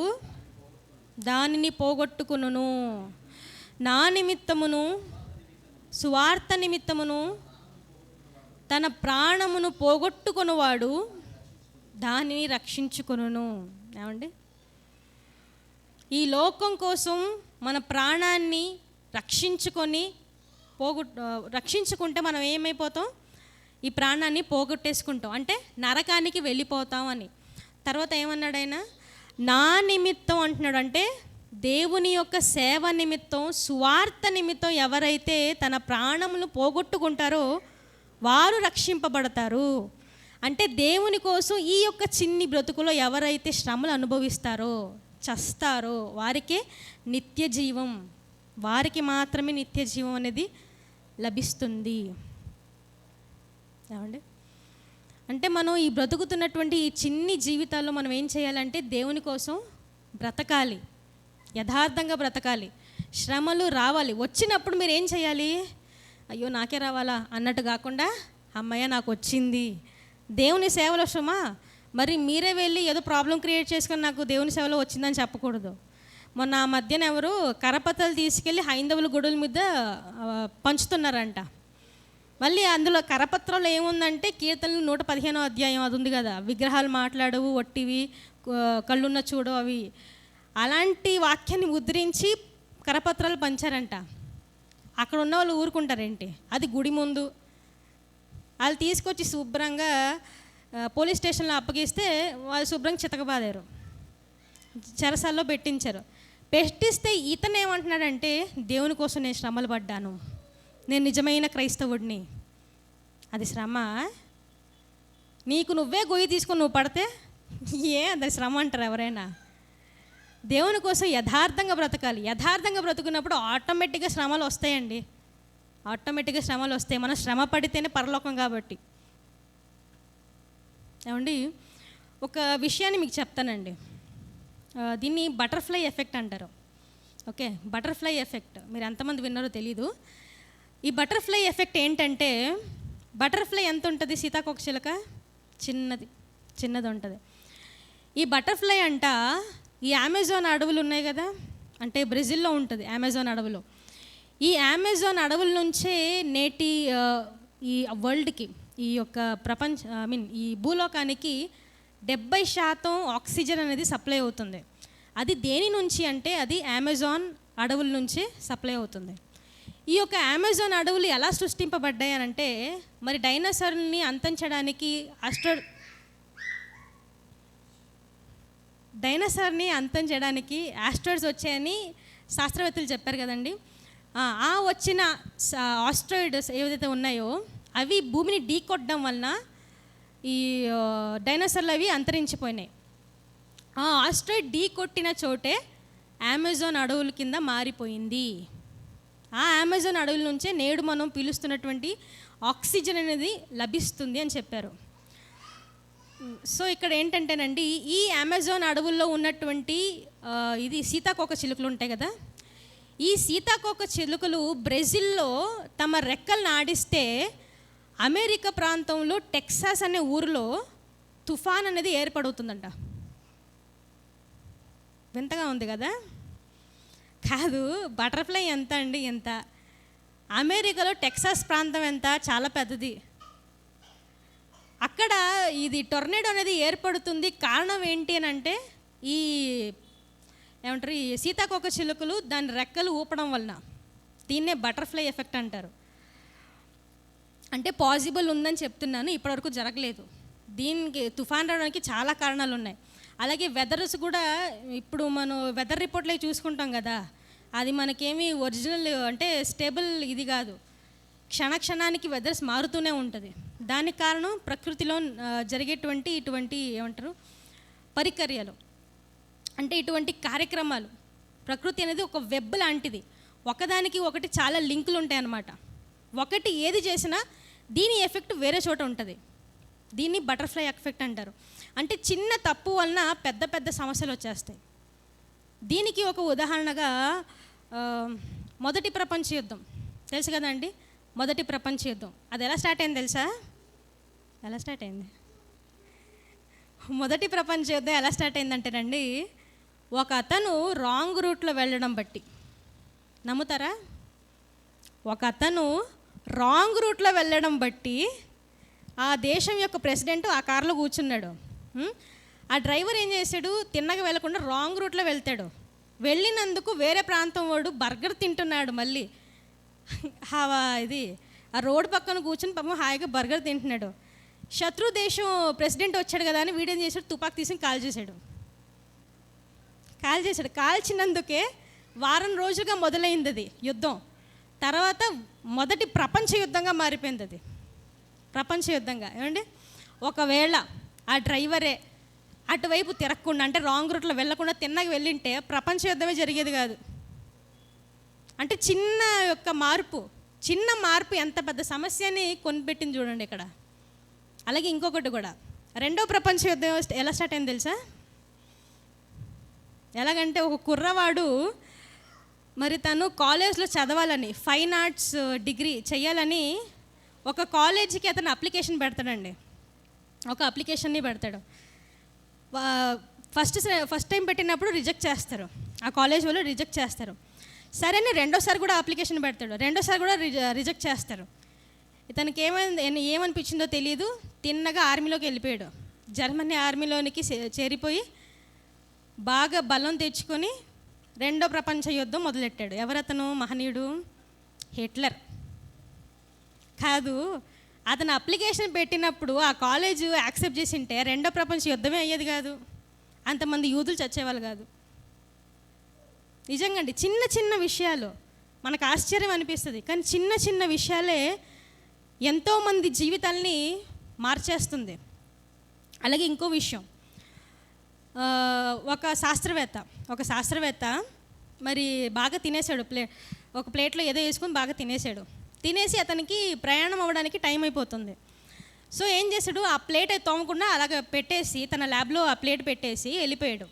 దానిని పోగొట్టుకును, నా నిమిత్తమును సువార్త నిమిత్తమును తన ప్రాణమును పోగొట్టుకొనువాడు దానిని రక్షించుకొనును. ఏమండి, ఈ లోకం కోసం మన ప్రాణాన్ని రక్షించుకుంటే మనం ఏమైపోతాం? ఈ ప్రాణాన్ని పోగొట్టేసుకుంటాం, అంటే నరకానికి వెళ్ళిపోతాం అని. తర్వాత ఏమన్నాడు ఆయన? నా నిమిత్తం అంటున్నాడు. అంటే దేవుని యొక్క సేవ నిమిత్తం, సువార్త నిమిత్తం ఎవరైతే తన ప్రాణమును పోగొట్టుకుంటారో వారు రక్షింపబడతారు. అంటే దేవుని కోసం ఈ యొక్క చిన్ని బ్రతుకులో ఎవరైతే శ్రమలు అనుభవిస్తారో, చస్తారో వారికే నిత్య జీవం, వారికి మాత్రమే నిత్య జీవం అనేది లభిస్తుంది. ఏమండి, అంటే మనం ఈ బ్రతుకుతున్నటువంటి ఈ చిన్ని జీవితాల్లో మనం ఏం చేయాలంటే దేవుని కోసం బ్రతకాలి, యథార్థంగా బ్రతకాలి. శ్రమలు రావాలి, వచ్చినప్పుడు మీరు ఏం చేయాలి? అయ్యో నాకే రావాలా అన్నట్టు కాకుండా, అమ్మయ్య నాకు వచ్చింది. దేవుని సేవలో శ్రమ, మరి మీరే వెళ్ళి ఏదో ప్రాబ్లం క్రియేట్ చేసుకొని నాకు దేవుని సేవలో వచ్చిందని చెప్పకూడదు. మొన్న ఆ మధ్యన ఎవరు కరపత్రాలు తీసుకెళ్ళి హైందవుల గుడుల మీద పంచుతున్నారంట. మళ్ళీ అందులో కరపత్రంలో ఏముందంటే కీర్తనలు 115వ అధ్యాయం అది ఉంది కదా, విగ్రహాలు మాట్లాడవు, ఒట్టివి, కళ్ళున్న చూడు అవి, అలాంటి వాక్యాన్ని ముద్రించి కరపత్రాలు పంచారంట. అక్కడ ఉన్న వాళ్ళు ఊరుకుంటారేంటి? అది గుడి ముందు వాళ్ళు తీసుకొచ్చి శుభ్రంగా పోలీస్ స్టేషన్లో అప్పగిస్తే వాళ్ళు శుభ్రంగా చితకబాదారు, చెరసాల్లో పెట్టించారు. పెట్టిస్తే ఇతను ఏమంటున్నాడంటే దేవుని కోసం నేను శ్రమలు పడ్డాను, నేను నిజమైన క్రైస్తవుడిని. అది శ్రమ? నీకు నువ్వే గొయ్యి తీసుకొని నువ్వు పడితే అది శ్రమ అంటారు ఎవరైనా? దేవుని కోసం యథార్థంగా బ్రతకాలి. యథార్థంగా బ్రతుకున్నప్పుడు ఆటోమేటిక్గా శ్రమలు వస్తాయండి, ఆటోమేటిక్గా శ్రమలు వస్తాయి. మనం శ్రమ పడితేనే పరలోకం కాబట్టి. ఏమండి, ఒక విషయాన్ని మీకు చెప్తానండి. దీన్ని బటర్ఫ్లై ఎఫెక్ట్ అంటారు. ఓకే, బటర్ఫ్లై ఎఫెక్ట్ మీరు ఎంతమంది విన్నారో తెలీదు. ఈ బటర్ఫ్లై ఎఫెక్ట్ ఏంటంటే, బటర్ఫ్లై ఎంత ఉంటుంది? సీతాకోకచిలుక చిన్నది ఉంటుంది. ఈ బటర్ఫ్లై అంట ఈ అమెజాన్ అడవులు ఉన్నాయి కదా, అంటే బ్రెజిల్లో ఉంటుంది అమెజాన్ అడవులు. ఈ అమెజాన్ అడవుల నుంచే నేటి ఈ వరల్డ్కి, ఈ యొక్క ఈ భూలోకానికి 70% ఆక్సిజన్ అనేది సప్లై అవుతుంది. అది దేని నుంచి అంటే అది అమెజాన్ అడవుల నుంచి సప్లై అవుతుంది. ఈ యొక్క అమెజాన్ అడవులు ఎలా సృష్టింపబడ్డాయి అని అంటే, మరి డైనోసార్ని అంతించడానికి ఆస్ట్రాయిడ్స్ వచ్చాయని శాస్త్రవేత్తలు చెప్పారు కదండి. ఆ వచ్చిన ఆస్ట్రాయిడ్స్ ఏవైతే ఉన్నాయో అవి భూమిని ఢీకొట్టడం వలన ఈ డైనోసార్లు అవి అంతరించిపోయినాయి. ఆ ఆస్ట్రాయిడ్ ఢీకొట్టిన చోటే అమెజాన్ అడవుల కింద మారిపోయింది. ఆ అమెజాన్ అడవుల నుంచే నేడు మనం పీలుస్తున్నటువంటి ఆక్సిజన్ అనేది లభిస్తుంది అని చెప్పారు. సో ఇక్కడ ఏంటంటేనండి, ఈ అమెజాన్ అడవుల్లో ఉన్నటువంటి ఇది సీతాకోక చిలుకలు ఉంటాయి కదా, ఈ సీతాకోక చిలుకలు బ్రెజిల్లో తమ రెక్కలను ఆడిస్తే అమెరికా ప్రాంతంలో టెక్సాస్ అనే ఊరిలో తుఫాన్ అనేది ఏర్పడుతుందంట. వింతగా ఉంది కదా. కాదు, బటర్ఫ్లై ఎంత అండి, ఎంత అమెరికాలో టెక్సాస్ ప్రాంతం ఎంత చాలా పెద్దది. అక్కడ ఇది టొర్నేడో అనేది ఏర్పడుతుంది. కారణం ఏంటి అని అంటే ఈ ఏమంటారు, ఈ సీతాకోక చిలుకలు దాని రెక్కలు ఊపడం వలన. దీన్నే బటర్ఫ్లై ఎఫెక్ట్ అంటారు. అంటే పాసిబుల్ ఉందని చెప్తున్నాను, ఇప్పటివరకు జరగలేదు. దీనికి తుఫాన్ రావడానికి చాలా కారణాలు ఉన్నాయి. అలాగే వెదర్స్ కూడా ఇప్పుడు మనం వెదర్ రిపోర్ట్లో చూసుకుంటాం కదా, అది మనకేమీ ఒరిజినల్ అంటే స్టేబుల్ ఇది కాదు. క్షణానికి వెదర్స్ మారుతూనే ఉంటుంది. దానికి కారణం ప్రకృతిలో జరిగేటువంటి ఇటువంటి ఏమంటారు పరికర్యలు, అంటే ఇటువంటి కార్యక్రమాలు. ప్రకృతి అనేది ఒక వెబ్ లాంటిది, ఒకదానికి ఒకటి చాలా లింకులు ఉంటాయి అన్నమాట. ఒకటి ఏది చేసినా దీని ఎఫెక్ట్ వేరే చోట ఉంటుంది. దీన్ని బటర్ఫ్లై ఎఫెక్ట్ అంటారు. అంటే చిన్న తప్పు వలన పెద్ద పెద్ద సమస్యలు వచ్చేస్తాయి. దీనికి ఒక ఉదాహరణగా మొదటి ప్రపంచ యుద్ధం తెలుసు కదండి. మొదటి ప్రపంచ యుద్ధం అది ఎలా స్టార్ట్ అయింది తెలుసా? ఎలా స్టార్ట్ అయింది? మొదటి ప్రపంచ యుద్ధం ఎలా స్టార్ట్ అయిందంటేనండి, ఒక అతను రాంగ్ రూట్లో వెళ్ళడం బట్టి. నమ్ముతారా? ఒక అతను రాంగ్ రూట్లో వెళ్ళడం బట్టి ఆ దేశం యొక్క ప్రెసిడెంట్ ఆ కారులో కూర్చున్నాడు. ఆ డ్రైవర్ ఏం చేశాడు, తిన్నగా వెళ్ళకుండా రాంగ్ రూట్లో వెళ్తాడు. వెళ్ళినందుకు వేరే ప్రాంతం వాడు బర్గర్ తింటున్నాడు. మళ్ళీ ఆ రోడ్డు పక్కన కూర్చుని పాపం హాయిగా బర్గర్ తింటున్నాడు. శత్రు దేశం ప్రెసిడెంట్ వచ్చాడు కదా అని వీడేం చేశాడు, తుపాకు తీసి కాల్ చేశాడు. కాల్చినందుకే వారం రోజులుగా మొదలైంది అది యుద్ధం. తర్వాత మొదటి ప్రపంచ యుద్ధంగా మారిపోయింది అది, ప్రపంచ యుద్ధంగా. ఏమండి, ఒకవేళ ఆ డ్రైవరే అటువైపు తిరగకుండా అంటే రాంగ్ రూట్లో వెళ్ళకుండా తిన్నగా వెళ్ళింటే ప్రపంచ యుద్ధమే జరిగేది కాదు. అంటే చిన్న మార్పు ఎంత పెద్ద సమస్యని కొనిపెట్టింది చూడండి ఇక్కడ. అలాగే ఇంకొకటి కూడా, రెండో ప్రపంచ యుద్ధం ఎలా స్టార్ట్ అయింది తెలుసా? ఎలాగంటే ఒక కుర్రవాడు మరి తను కాలేజ్లో చదవాలని, ఫైన్ ఆర్ట్స్ డిగ్రీ చేయాలని ఒక కాలేజీకి అతను అప్లికేషన్ పెడతాడండి. ఒక అప్లికేషన్ని పెడతాడు. ఫస్ట్ టైం పెట్టినప్పుడు రిజెక్ట్ చేస్తారు, ఆ కాలేజ్ వాళ్ళు రిజెక్ట్ చేస్తారు. సరే అని రెండోసారి కూడా అప్లికేషన్ పెడతాడు, రెండోసారి కూడా రిజెక్ట్ చేస్తారు. ఇతనికి ఏమనిపించిందో తెలియదు, తిన్నగా ఆర్మీలోకి వెళ్ళిపోయాడు. జర్మనీ ఆర్మీలోనికి చేరిపోయి బాగా బలం తెచ్చుకొని రెండో ప్రపంచ యుద్ధం మొదలెట్టాడు. ఎవరతను? మహనీయుడు హిట్లర్. కాదు, అతను అప్లికేషన్ పెట్టినప్పుడు ఆ కాలేజు యాక్సెప్ట్ చేసి ఉంటే రెండో ప్రపంచ యుద్ధమే అయ్యేది కాదు, అంతమంది యూదులు చచ్చేవాళ్ళు కాదు. నిజంగా అండి, చిన్న చిన్న విషయాలు మనకు ఆశ్చర్యం అనిపిస్తుంది, కానీ చిన్న చిన్న విషయాలే ఎంతోమంది జీవితాల్ని మార్చేస్తుంది. అలాగే ఇంకో విషయం, ఒక శాస్త్రవేత్త మరి బాగా తినేసాడు. ఒక ప్లేట్లో ఏదో వేసుకొని బాగా తినేసి అతనికి ప్రయాణం అవ్వడానికి టైం అయిపోతుంది. సో ఏం చేశాడు, ఆ ప్లేట్ తోమకుండా అలాగ పెట్టేసి తన ల్యాబ్లో ఆ ప్లేట్ పెట్టేసి వెళ్ళిపోయాడు.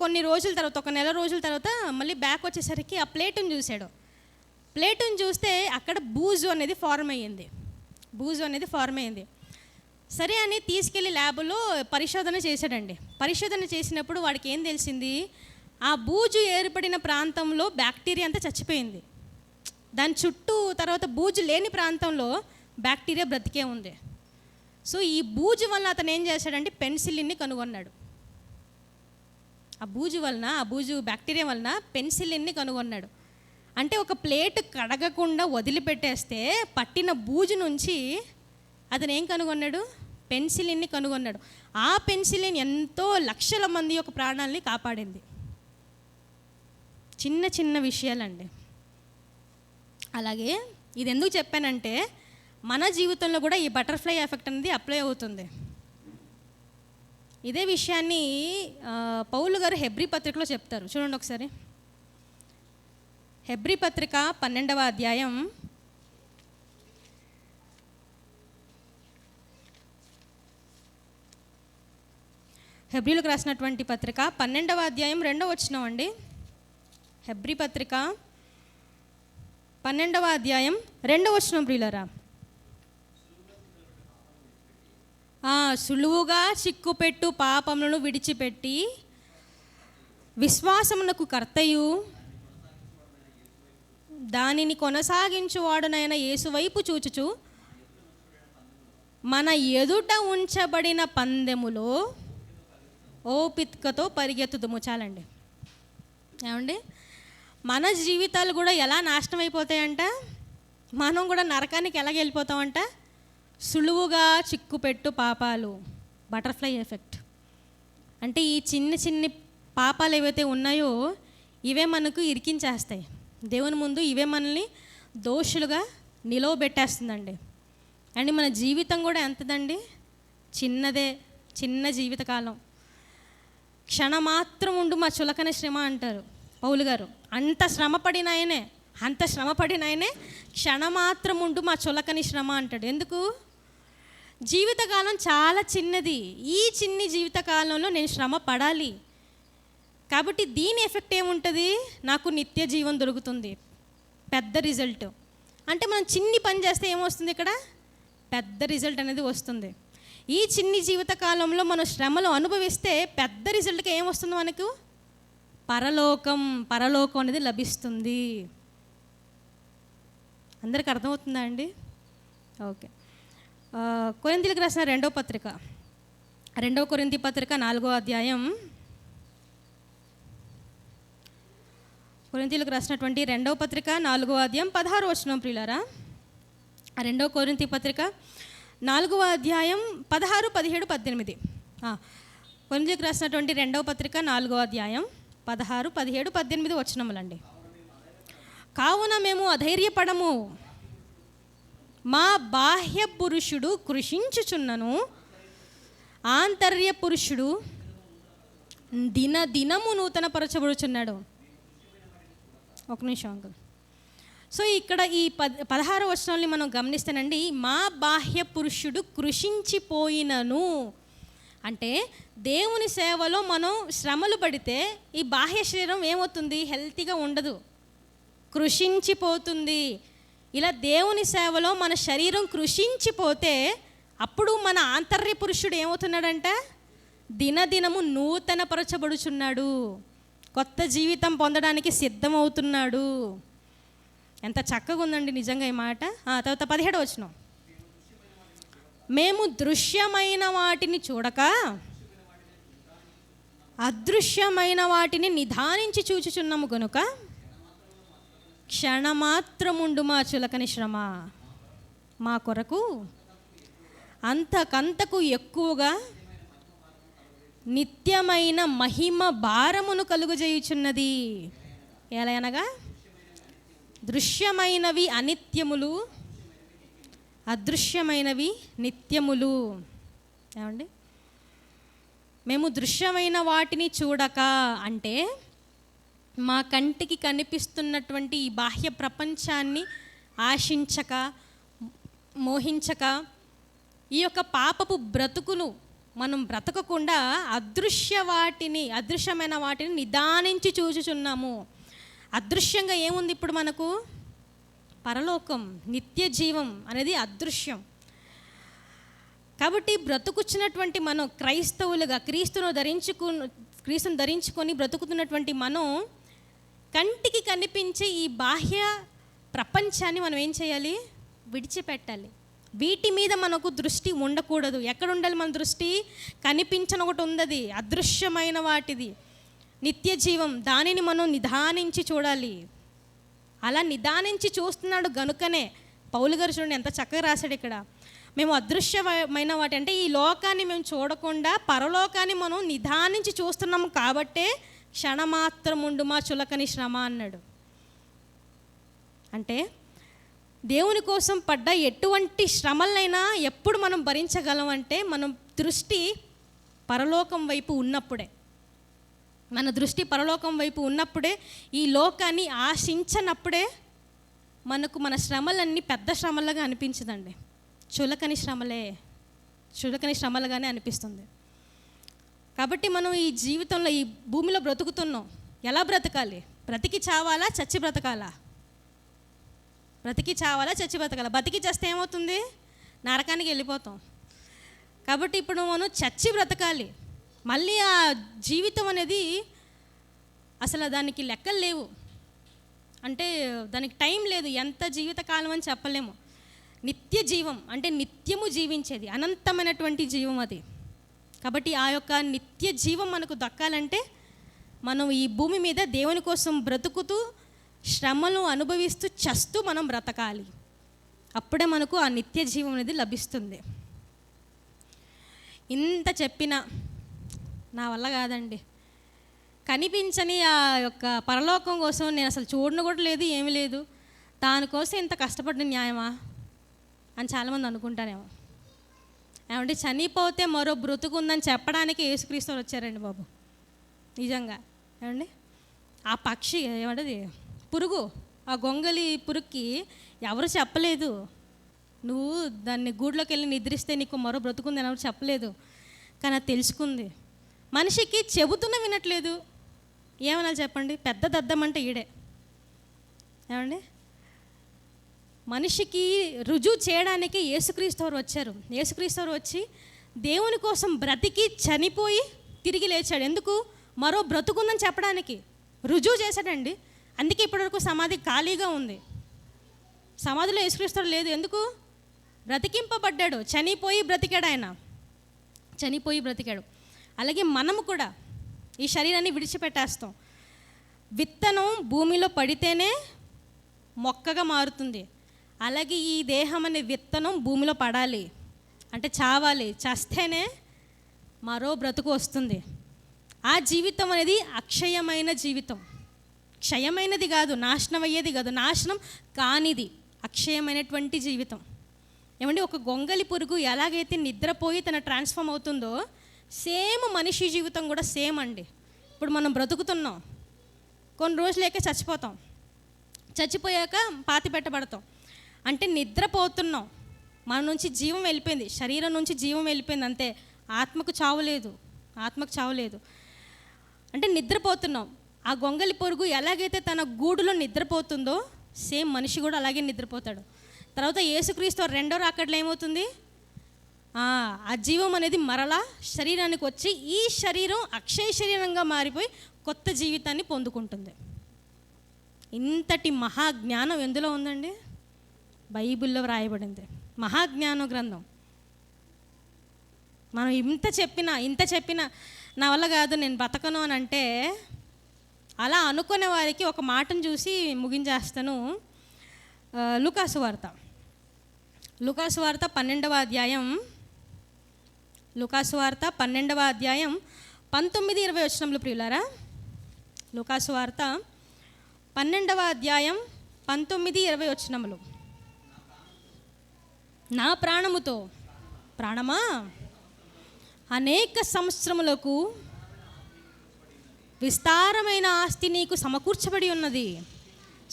కొన్ని రోజుల తర్వాత, ఒక నెల రోజుల తర్వాత మళ్ళీ బ్యాక్ వచ్చేసరికి ఆ ప్లేటుని చూశాడు. ప్లేటుని చూస్తే అక్కడ బూజు అనేది ఫార్మ్ అయ్యింది. సరే అని తీసుకెళ్ళి ల్యాబ్లో పరిశోధన చేశాడండి. పరిశోధన చేసినప్పుడు వాడికి ఏం తెలిసింది, ఆ బూజు ఏర్పడిన ప్రాంతంలో బ్యాక్టీరియా అంతా చచ్చిపోయింది. దాని చుట్టూ తర్వాత బూజు లేని ప్రాంతంలో బ్యాక్టీరియా బ్రతికే ఉంది. సో ఈ బూజు వలన అతను ఏం చేశాడంటే పెన్సిలిన్ని కనుగొన్నాడు. ఆ బూజు బ్యాక్టీరియా వలన పెన్సిలిన్ని కనుగొన్నాడు. అంటే ఒక ప్లేట్ కడగకుండా వదిలిపెట్టేస్తే పట్టిన బూజు నుంచి అతను ఏం కనుగొన్నాడు? పెన్సిలిన్ని కనుగొన్నాడు. ఆ పెన్సిలిన్ ఎంతో లక్షల మంది యొక్క ప్రాణాలని కాపాడింది. చిన్న చిన్న విషయాలండి. అలాగే ఇది ఎందుకు చెప్పానంటే మన జీవితంలో కూడా ఈ బటర్ఫ్లై ఎఫెక్ట్ అనేది అప్లై అవుతుంది. ఇదే విషయాన్ని పౌలు గారు హెబ్రీ పత్రికలో చెప్తారు. చూడండి ఒకసారి. హెబ్రీ పత్రిక 12వ అధ్యాయం 12వ అధ్యాయం 2వ వచనం అండి. హెబ్రీ పత్రిక 12వ అధ్యాయం 2వ వచనం ప్రియులారా. సులువుగా చిక్కుపెట్టు పాపములను విడిచిపెట్టి విశ్వాసమునకు కర్తయు దానిని కొనసాగించువాడునైన యేసు వైపు చూచుచు మన ఎదుట ఉంచబడిన పందెములో ఓపికతో పరిగెత్తుదుము. చాలండి. ఏమండి, మన జీవితాలు కూడా ఎలా నాశనం అయిపోతాయంట, మనం కూడా నరకానికి ఎలాగ వెళ్ళిపోతామంట? సులువుగా చిక్కుపెట్టు పాపాలు, బటర్ఫ్లై ఎఫెక్ట్. అంటే ఈ చిన్న చిన్ని పాపాలు ఏవైతే ఉన్నాయో ఇవే మనకు ఇరికించేస్తాయి దేవుని ముందు. ఇవే మనల్ని దోషులుగా నిలవబెట్టేస్తుందండి. అండ్ మన జీవితం కూడా ఎంతదండి? చిన్న జీవితకాలం. క్షణమాత్రం ఉండు మా చులకన శ్రమ అంటారు పౌలు గారు. అంత శ్రమపడిన ఆయనే క్షణమాత్రం ఉండు మా చులకని శ్రమ అంటాడు. ఎందుకు? జీవితకాలం చాలా చిన్నది. ఈ చిన్ని జీవితకాలంలో నేను శ్రమ పడాలి కాబట్టి దీని ఎఫెక్ట్ ఏముంటుంది? నాకు నిత్య జీవం దొరుకుతుంది, పెద్ద రిజల్ట్. అంటే మనం చిన్ని పని చేస్తే ఏమొస్తుంది? ఇక్కడ పెద్ద రిజల్ట్ అనేది వస్తుంది. ఈ చిన్ని జీవితకాలంలో మనం శ్రమలు అనుభవిస్తే పెద్ద రిజల్ట్కి ఏమొస్తుంది? మనకు పరలోకం అనేది లభిస్తుంది. అందరికి అర్థమవుతుందా అండి? ఓకే. కొరింథీయులకు రాసిన 2వ పత్రిక 2వ కొరింథీ పత్రిక 4వ అధ్యాయం. కొరింథీయులకు రాసినటువంటి 2వ పత్రిక 4వ అధ్యాయం 16వ వచనం ప్రియులారా. 2వ కొరింథీ పత్రిక 4వ అధ్యాయం 16, 17, 18. కొరింథీయులకు రాసినటువంటి 2వ పత్రిక 4వ అధ్యాయం 16, 17, 18 వచనములండి. కావున మేము అధైర్యపడము, మా బాహ్య పురుషుడు కృషించుచున్నను ఆంతర్య పురుషుడు దినదినము నూతన పరచబడుచున్నాడు. ఒక నిమిషం అంకుల్. సో ఇక్కడ ఈ 16వ వచనాన్ని మనం గమనిస్తేనండి, మా బాహ్య పురుషుడు కృషించిపోయినను అంటే దేవుని సేవలో మనం శ్రమలు పడితే ఈ బాహ్య శరీరం ఏమవుతుంది? హెల్తీగా ఉండదు, కృషించిపోతుంది. ఇలా దేవుని సేవలో మన శరీరం కృషించిపోతే అప్పుడు మన ఆంతర్య పురుషుడు ఏమవుతున్నాడంట? దినదినము నూతన పరచబడుచున్నాడు, కొత్త జీవితం పొందడానికి సిద్ధమవుతున్నాడు. ఎంత చక్కగా ఉందండి నిజంగా ఈ మాట. తర్వాత 17వ వచనం. మేము దృశ్యమైన వాటిని చూడక అదృశ్యమైన వాటిని నిదానించి చూచుచున్నాము గనుక క్షణమాత్రముండు మా చులకని శ్రమ మా కొరకు అంతకంతకు ఎక్కువగా నిత్యమైన మహిమ భారమును కలుగజేయుచున్నది. ఎలా అనగా దృశ్యమైనవి అనిత్యములు, అదృశ్యమైనవి నిత్యములు. ఏమండి, మేము దృశ్యమైన వాటిని చూడక అంటే మా కంటికి కనిపిస్తున్నటువంటి ఈ బాహ్య ప్రపంచాన్ని ఆశించక, మోహించక, ఈ యొక్క పాపపు బ్రతుకును మనం బ్రతకకుండా అదృశ్యమైన వాటిని నిదానించి చూచుచున్నాము. అదృశ్యంగా ఏముంది ఇప్పుడు మనకు? పరలోకం, నిత్య జీవం అనేది అదృశ్యం. కాబట్టి బ్రతుకుచ్చినటువంటి మనం క్రైస్తవులుగా క్రీస్తును ధరించుకొని బ్రతుకుతున్నటువంటి మనం కంటికి కనిపించే ఈ బాహ్య ప్రపంచాన్ని మనం ఏం చేయాలి? విడిచిపెట్టాలి. వీటి మీద మనకు దృష్టి ఉండకూడదు. ఎక్కడ ఉండాలి మన దృష్టి? కనిపించని ఒకటి ఉంది, అదృశ్యమైన వాటిది, నిత్య జీవం. దానిని మనం నిదానించి చూడాలి. అలా నిదానించి చూస్తున్నాడు గనుకనే పౌలు గారు చూడండి ఎంత చక్కగా రాశాడు ఇక్కడ. మేము అదృశ్యమైన వాటి అంటే ఈ లోకాన్ని మేము చూడకుండా పరలోకాన్ని మనం నిదానించి చూస్తున్నాము కాబట్టే క్షణమాత్రముండు మా చులకని శ్రమ అన్నాడు. అంటే దేవుని కోసం పడ్డ ఎటువంటి శ్రమలైనా ఎప్పుడు మనం భరించగలం అంటే మనం దృష్టి పరలోకం వైపు ఉన్నప్పుడే. మన దృష్టి పరలోకం వైపు ఉన్నప్పుడే, ఈ లోకాన్ని ఆశించనప్పుడే మనకు మన శ్రమలన్నీ పెద్ద శ్రమలుగా అనిపించదండి. చులకని శ్రమలుగానే అనిపిస్తుంది. కాబట్టి మనం ఈ జీవితంలో ఈ భూమిలో బ్రతుకుతున్నాం. ఎలా బ్రతకాలి? బ్రతికి చావాలా, చచ్చి బ్రతకాలా? బ్రతికి చావాలా, చచ్చి బ్రతకాలా? బతికి చేస్తే ఏమవుతుంది? నరకానికి వెళ్ళిపోతాం. కాబట్టి ఇప్పుడు మనం చచ్చి బ్రతకాలి. మళ్ళీ ఆ జీవితం అనేది అసలు దానికి లెక్కలు లేవు, అంటే దానికి టైం లేదు. ఎంత జీవితకాలం అని చెప్పలేము. నిత్య జీవం అంటే నిత్యము జీవించేది, అనంతమైనటువంటి జీవం అది. కాబట్టి ఆ యొక్క నిత్య జీవం మనకు దక్కాలంటే మనం ఈ భూమి మీద దేవుని కోసం బ్రతుకుతూ శ్రమలు అనుభవిస్తూ చస్తూ మనం బ్రతకాలి. అప్పుడే మనకు ఆ నిత్య జీవం అనేది లభిస్తుంది. ఇంత చెప్పినా నా వల్ల కాదండి. కనిపించని ఆ యొక్క పరలోకం కోసం నేను అసలు చూడను కూడా లేదు, ఏమీ లేదు, దానికోసం ఇంత కష్టపడిన న్యాయమా అని చాలామంది అనుకుంటారేమో. ఏమంటే చనిపోతే మరో బ్రతుకుందని చెప్పడానికి యేసుక్రీస్తు వచ్చారండి బాబు. నిజంగా ఏమండి, ఆ పక్షి ఏమంటది పురుగు, ఆ గొంగలి పురుగుకి ఎవరు చెప్పలేదు నువ్వు దాన్ని గూడులోకి వెళ్ళి నిద్రిస్తే నీకు మరో బ్రతుకుంది అని ఎవరు చెప్పలేదు. కానీ అది తెలుసుకుంది. మనిషికి చెబుతున్నా వినట్లేదు. ఏమన్నా చెప్పండి, పెద్ద దద్దమంటే ఈడే. ఏమండి, మనిషికి రుజువు చేయడానికి యేసుక్రీస్తు వారు వచ్చారు. యేసుక్రీస్తు వారు వచ్చి దేవుని కోసం బ్రతికి చనిపోయి తిరిగి లేచాడు. ఎందుకు? మరో బ్రతుకుందని చెప్పడానికి రుజువు చేశాడండి. అందుకే ఇప్పటివరకు సమాధి ఖాళీగా ఉంది. సమాధిలో యేసుక్రీస్తు వారు లేదు. ఎందుకు? బ్రతికింపబడ్డాడు, చనిపోయి బ్రతికాడు. ఆయన చనిపోయి బ్రతికాడు. అలాగే మనము కూడా ఈ శరీరాన్ని విడిచిపెట్టేస్తాం. విత్తనం భూమిలో పడితేనే మొక్కగా మారుతుంది. అలాగే ఈ దేహం అనే విత్తనం భూమిలో పడాలి అంటే చావాలి, చస్తేనే మరో బ్రతుకు వస్తుంది. ఆ జీవితం అనేది అక్షయమైన జీవితం. క్షయమైనది కాదు, నాశనం అయ్యేది కాదు, నాశనం కానిది, అక్షయమైనటువంటి జీవితం. ఏమండి, ఒక గొంగలి పురుగు ఎలాగైతే నిద్రపోయి తన ట్రాన్స్ఫార్మ్ అవుతుందో సేమ్ మనిషి జీవితం కూడా సేమ్ అండి. ఇప్పుడు మనం బ్రతుకుతున్నాం, కొన్ని రోజులేకే చచ్చిపోతాం, చచ్చిపోయాక పాతి పెట్టబడతాం. అంటే నిద్రపోతున్నాం, మన నుంచి జీవం వెళ్ళిపోయింది, శరీరం నుంచి జీవం వెళ్ళిపోయింది అంతే. ఆత్మకు చావులేదు, ఆత్మకు చావులేదు. అంటే నిద్రపోతున్నాం. ఆ గొంగలి పురుగు ఎలాగైతే తన గూడులో నిద్రపోతుందో సేమ్ మనిషి కూడా అలాగే నిద్రపోతాడు. తర్వాత యేసుక్రీస్తు రెండో రాకడలో ఏమవుతుంది? ఆ జీవం అనేది మరలా శరీరానికి వచ్చి ఈ శరీరం అక్షయ శరీరంగా మారిపోయి కొత్త జీవితాన్ని పొందుకుంటుంది. ఇంతటి మహాజ్ఞానం ఎందులో ఉందండి? బైబిల్లో వ్రాయబడింది, మహాజ్ఞానం గ్రంథం. మనం ఇంత చెప్పినా నా వల్ల కాదు, నేను బతకను అని అంటే, అలా అనుకునే వారికి ఒక మాటను చూసి ముగించేస్తాను. లూకాసు వార్త 12వ అధ్యాయం, లూకాసు వార్త 12వ అధ్యాయం 19-20 వచనములు ప్రియులారా. లూకాసు వార్త 12వ అధ్యాయం 19-20 వచనములు. నా ప్రాణముతో, ప్రాణమా, అనేక సంవత్సరములకు విస్తారమైన ఆస్తి నీకు సమకూర్చబడి ఉన్నది.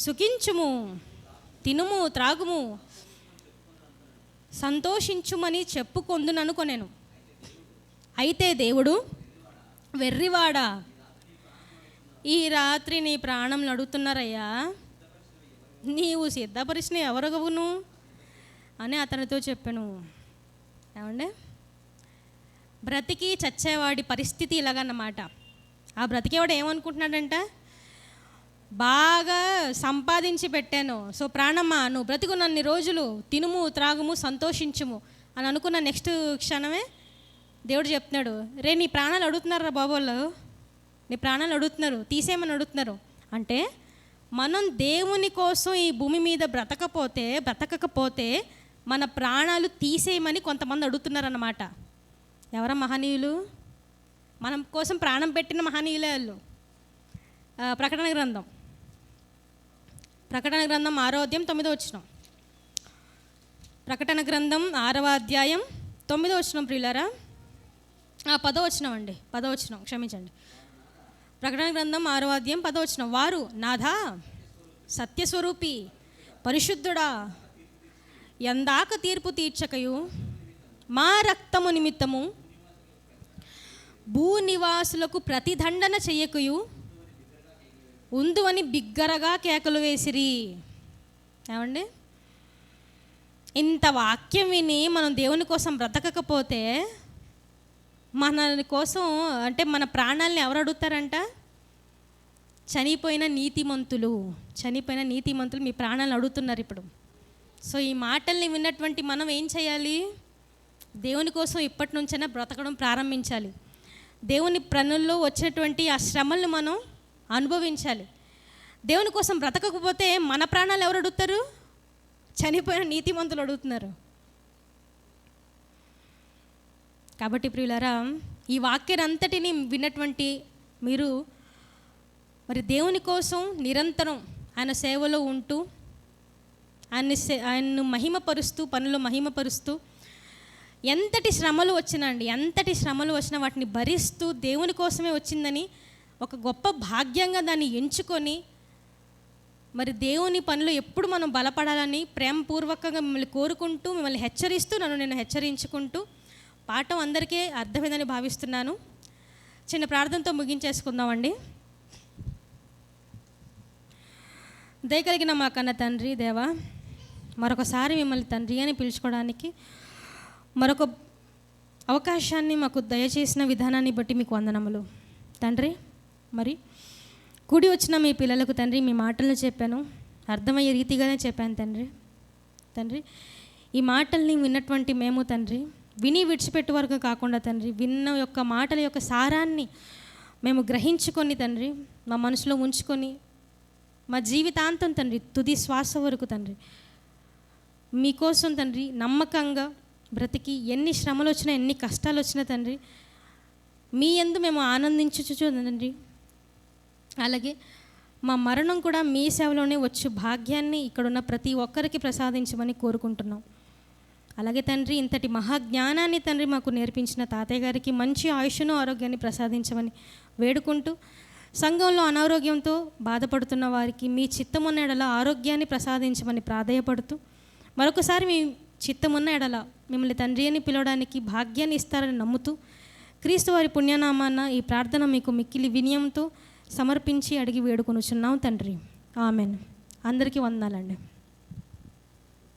సుఖించుము, తినుము, త్రాగుము, సంతోషించుమని చెప్పుకొందుననుకొనెను. అయితే దేవుడు, వెర్రివాడా, ఈ రాత్రి నీ ప్రాణం అడుగుతున్నారయ్యా, నీవు సిద్ధపరిచిన ఎవరగవును అని అతనితో చెప్పాను. ఏమండి, బ్రతికి చచ్చేవాడి పరిస్థితి ఇలాగన్నమాట. ఆ బ్రతికేవాడు ఏమనుకుంటున్నాడంట? బాగా సంపాదించి పెట్టాను, సో ప్రాణమ్మా నువ్వు బ్రతికున్నన్ని రోజులు తినుము త్రాగుము సంతోషించుము అని అనుకున్న నెక్స్ట్ క్షణమే దేవుడు చెప్తున్నాడు, రే నీ ప్రాణాలు అడుగుతున్నారా బాబోళ్ళు, నీ ప్రాణాలు అడుగుతున్నారు, తీసేయమని అడుగుతున్నారు. అంటే మనం దేవుని కోసం ఈ భూమి మీద బ్రతకకపోతే మన ప్రాణాలు తీసేయమని కొంతమంది అడుగుతున్నారన్నమాట. ఎవరా మహనీయులు? మనం కోసం ప్రాణం పెట్టిన మహనీయులే వాళ్ళు. ప్రకటన గ్రంథం 6వ అధ్యాయం 9వ వచనం. ప్రకటన గ్రంథం 6వ అధ్యాయం 9వ వచనం ప్రియులారా, 10వ వచనం అండి, 10వ వచనం క్షమించండి. ప్రకటన గ్రంథం 6వ అధ్యాయం 10వ వచనం. వారు నాథా సత్యస్వరూపి పరిశుద్ధుడా ఎందాక తీర్పు తీర్చకయు మా రక్తము నిమిత్తము భూనివాసులకు ప్రతిదండన చెయ్యకయు ఉందువని బిగ్గరగా కేకలు వేసిరి. ఏమండి, ఇంత వాక్యం విని మనం దేవుని కోసం బ్రతకకపోతే మన కోసం అంటే మన ప్రాణాలని ఎవరు అడుగుతారంట? చనిపోయిన నీతిమంతులు మీ ప్రాణాలను అడుగుతున్నారు ఇప్పుడు. సో ఈ మాటల్ని విన్నటువంటి మనం ఏం చేయాలి? దేవుని కోసం ఇప్పటి నుంచైనా బ్రతకడం ప్రారంభించాలి. దేవుని పనుల్లో వచ్చేటువంటి ఆ శ్రమలను మనం అనుభవించాలి. దేవుని కోసం బ్రతకకపోతే మన ప్రాణాలు ఎవరు అడుగుతారు? చనిపోయిన నీతిమంతులు అడుగుతున్నారు. కాబట్టి ప్రియులారా, ఈ వాక్యాన్నంతటిని విన్నటువంటి మీరు మరి దేవుని కోసం నిరంతరం ఆయన సేవలో ఉంటూ ఆయన్ను మహిమపరుస్తూ పనులు మహిమపరుస్తూ ఎంతటి శ్రమలు వచ్చినా వాటిని భరిస్తూ దేవుని కోసమే వచ్చిందని ఒక గొప్ప భాగ్యంగా దాన్ని ఎంచుకొని మరి దేవుని పనులు ఎప్పుడు మనం బలపడాలని ప్రేమపూర్వకంగా మిమ్మల్ని కోరుకుంటూ మిమ్మల్ని హెచ్చరిస్తూ నేను హెచ్చరించుకుంటూ పాఠం అందరికీ అర్థమైందని భావిస్తున్నాను. చిన్న ప్రార్థనతో ముగించేసుకుందామండి. దయగలిగిన మా కన్న తండ్రి దేవా, మరొకసారి మిమ్మల్ని తండ్రి అని పిలుచుకోవడానికి మరొక అవకాశాన్ని మాకు దయచేసిన విధానాన్ని బట్టి మీకు వందనములు తండ్రి. మరి కూడి వచ్చిన మీ పిల్లలకు తండ్రి మీ మాటలను చెప్పాను, అర్థమయ్యే రీతిగానే చెప్పాను తండ్రి. ఈ మాటల్ని విన్నటువంటి మేము తండ్రి విని విడిచిపెట్టే వరకు కాకుండా తండ్రి విన్న యొక్క మాటల యొక్క సారాన్ని మేము గ్రహించుకొని తండ్రి మా మనసులో ఉంచుకొని మా జీవితాంతం తండ్రి తుది శ్వాస వరకు తండ్రి మీకోసం తండ్రి నమ్మకంగా బ్రతికి ఎన్ని శ్రమలు వచ్చినా ఎన్ని కష్టాలు వచ్చినా తండ్రి మీ యందు మేము ఆనందించుచు తండ్రి, అలాగే మా మరణం కూడా మీ సేవలోనే వచ్చు భాగ్యాన్ని ఇక్కడున్న ప్రతి ఒక్కరికి ప్రసాదించమని కోరుకుంటున్నాం. అలాగే తండ్రి ఇంతటి మహాజ్ఞానాన్ని తండ్రి మాకు నేర్పించిన తాతయ్య గారికి మంచి ఆయుష్ను ఆరోగ్యాన్ని ప్రసాదించమని వేడుకుంటూ, సంఘంలో అనారోగ్యంతో బాధపడుతున్న వారికి మీ చిత్తమున్న ఎడల ఆరోగ్యాన్ని ప్రసాదించమని ప్రాధేయపడుతూ, మరొకసారి మీ చిత్తమున్న ఎడల మిమ్మల్ని తండ్రి అని పిలవడానికి భాగ్యాన్ని ఇస్తారని నమ్ముతూ, క్రీస్తు వారి పుణ్యనామాన ఈ ప్రార్థన మీకు మిక్కిలి వినయంతో సమర్పించి అడిగి వేడుకొనుచున్నాం తండ్రి. ఆమెన్. అందరికీ వందనాలండి.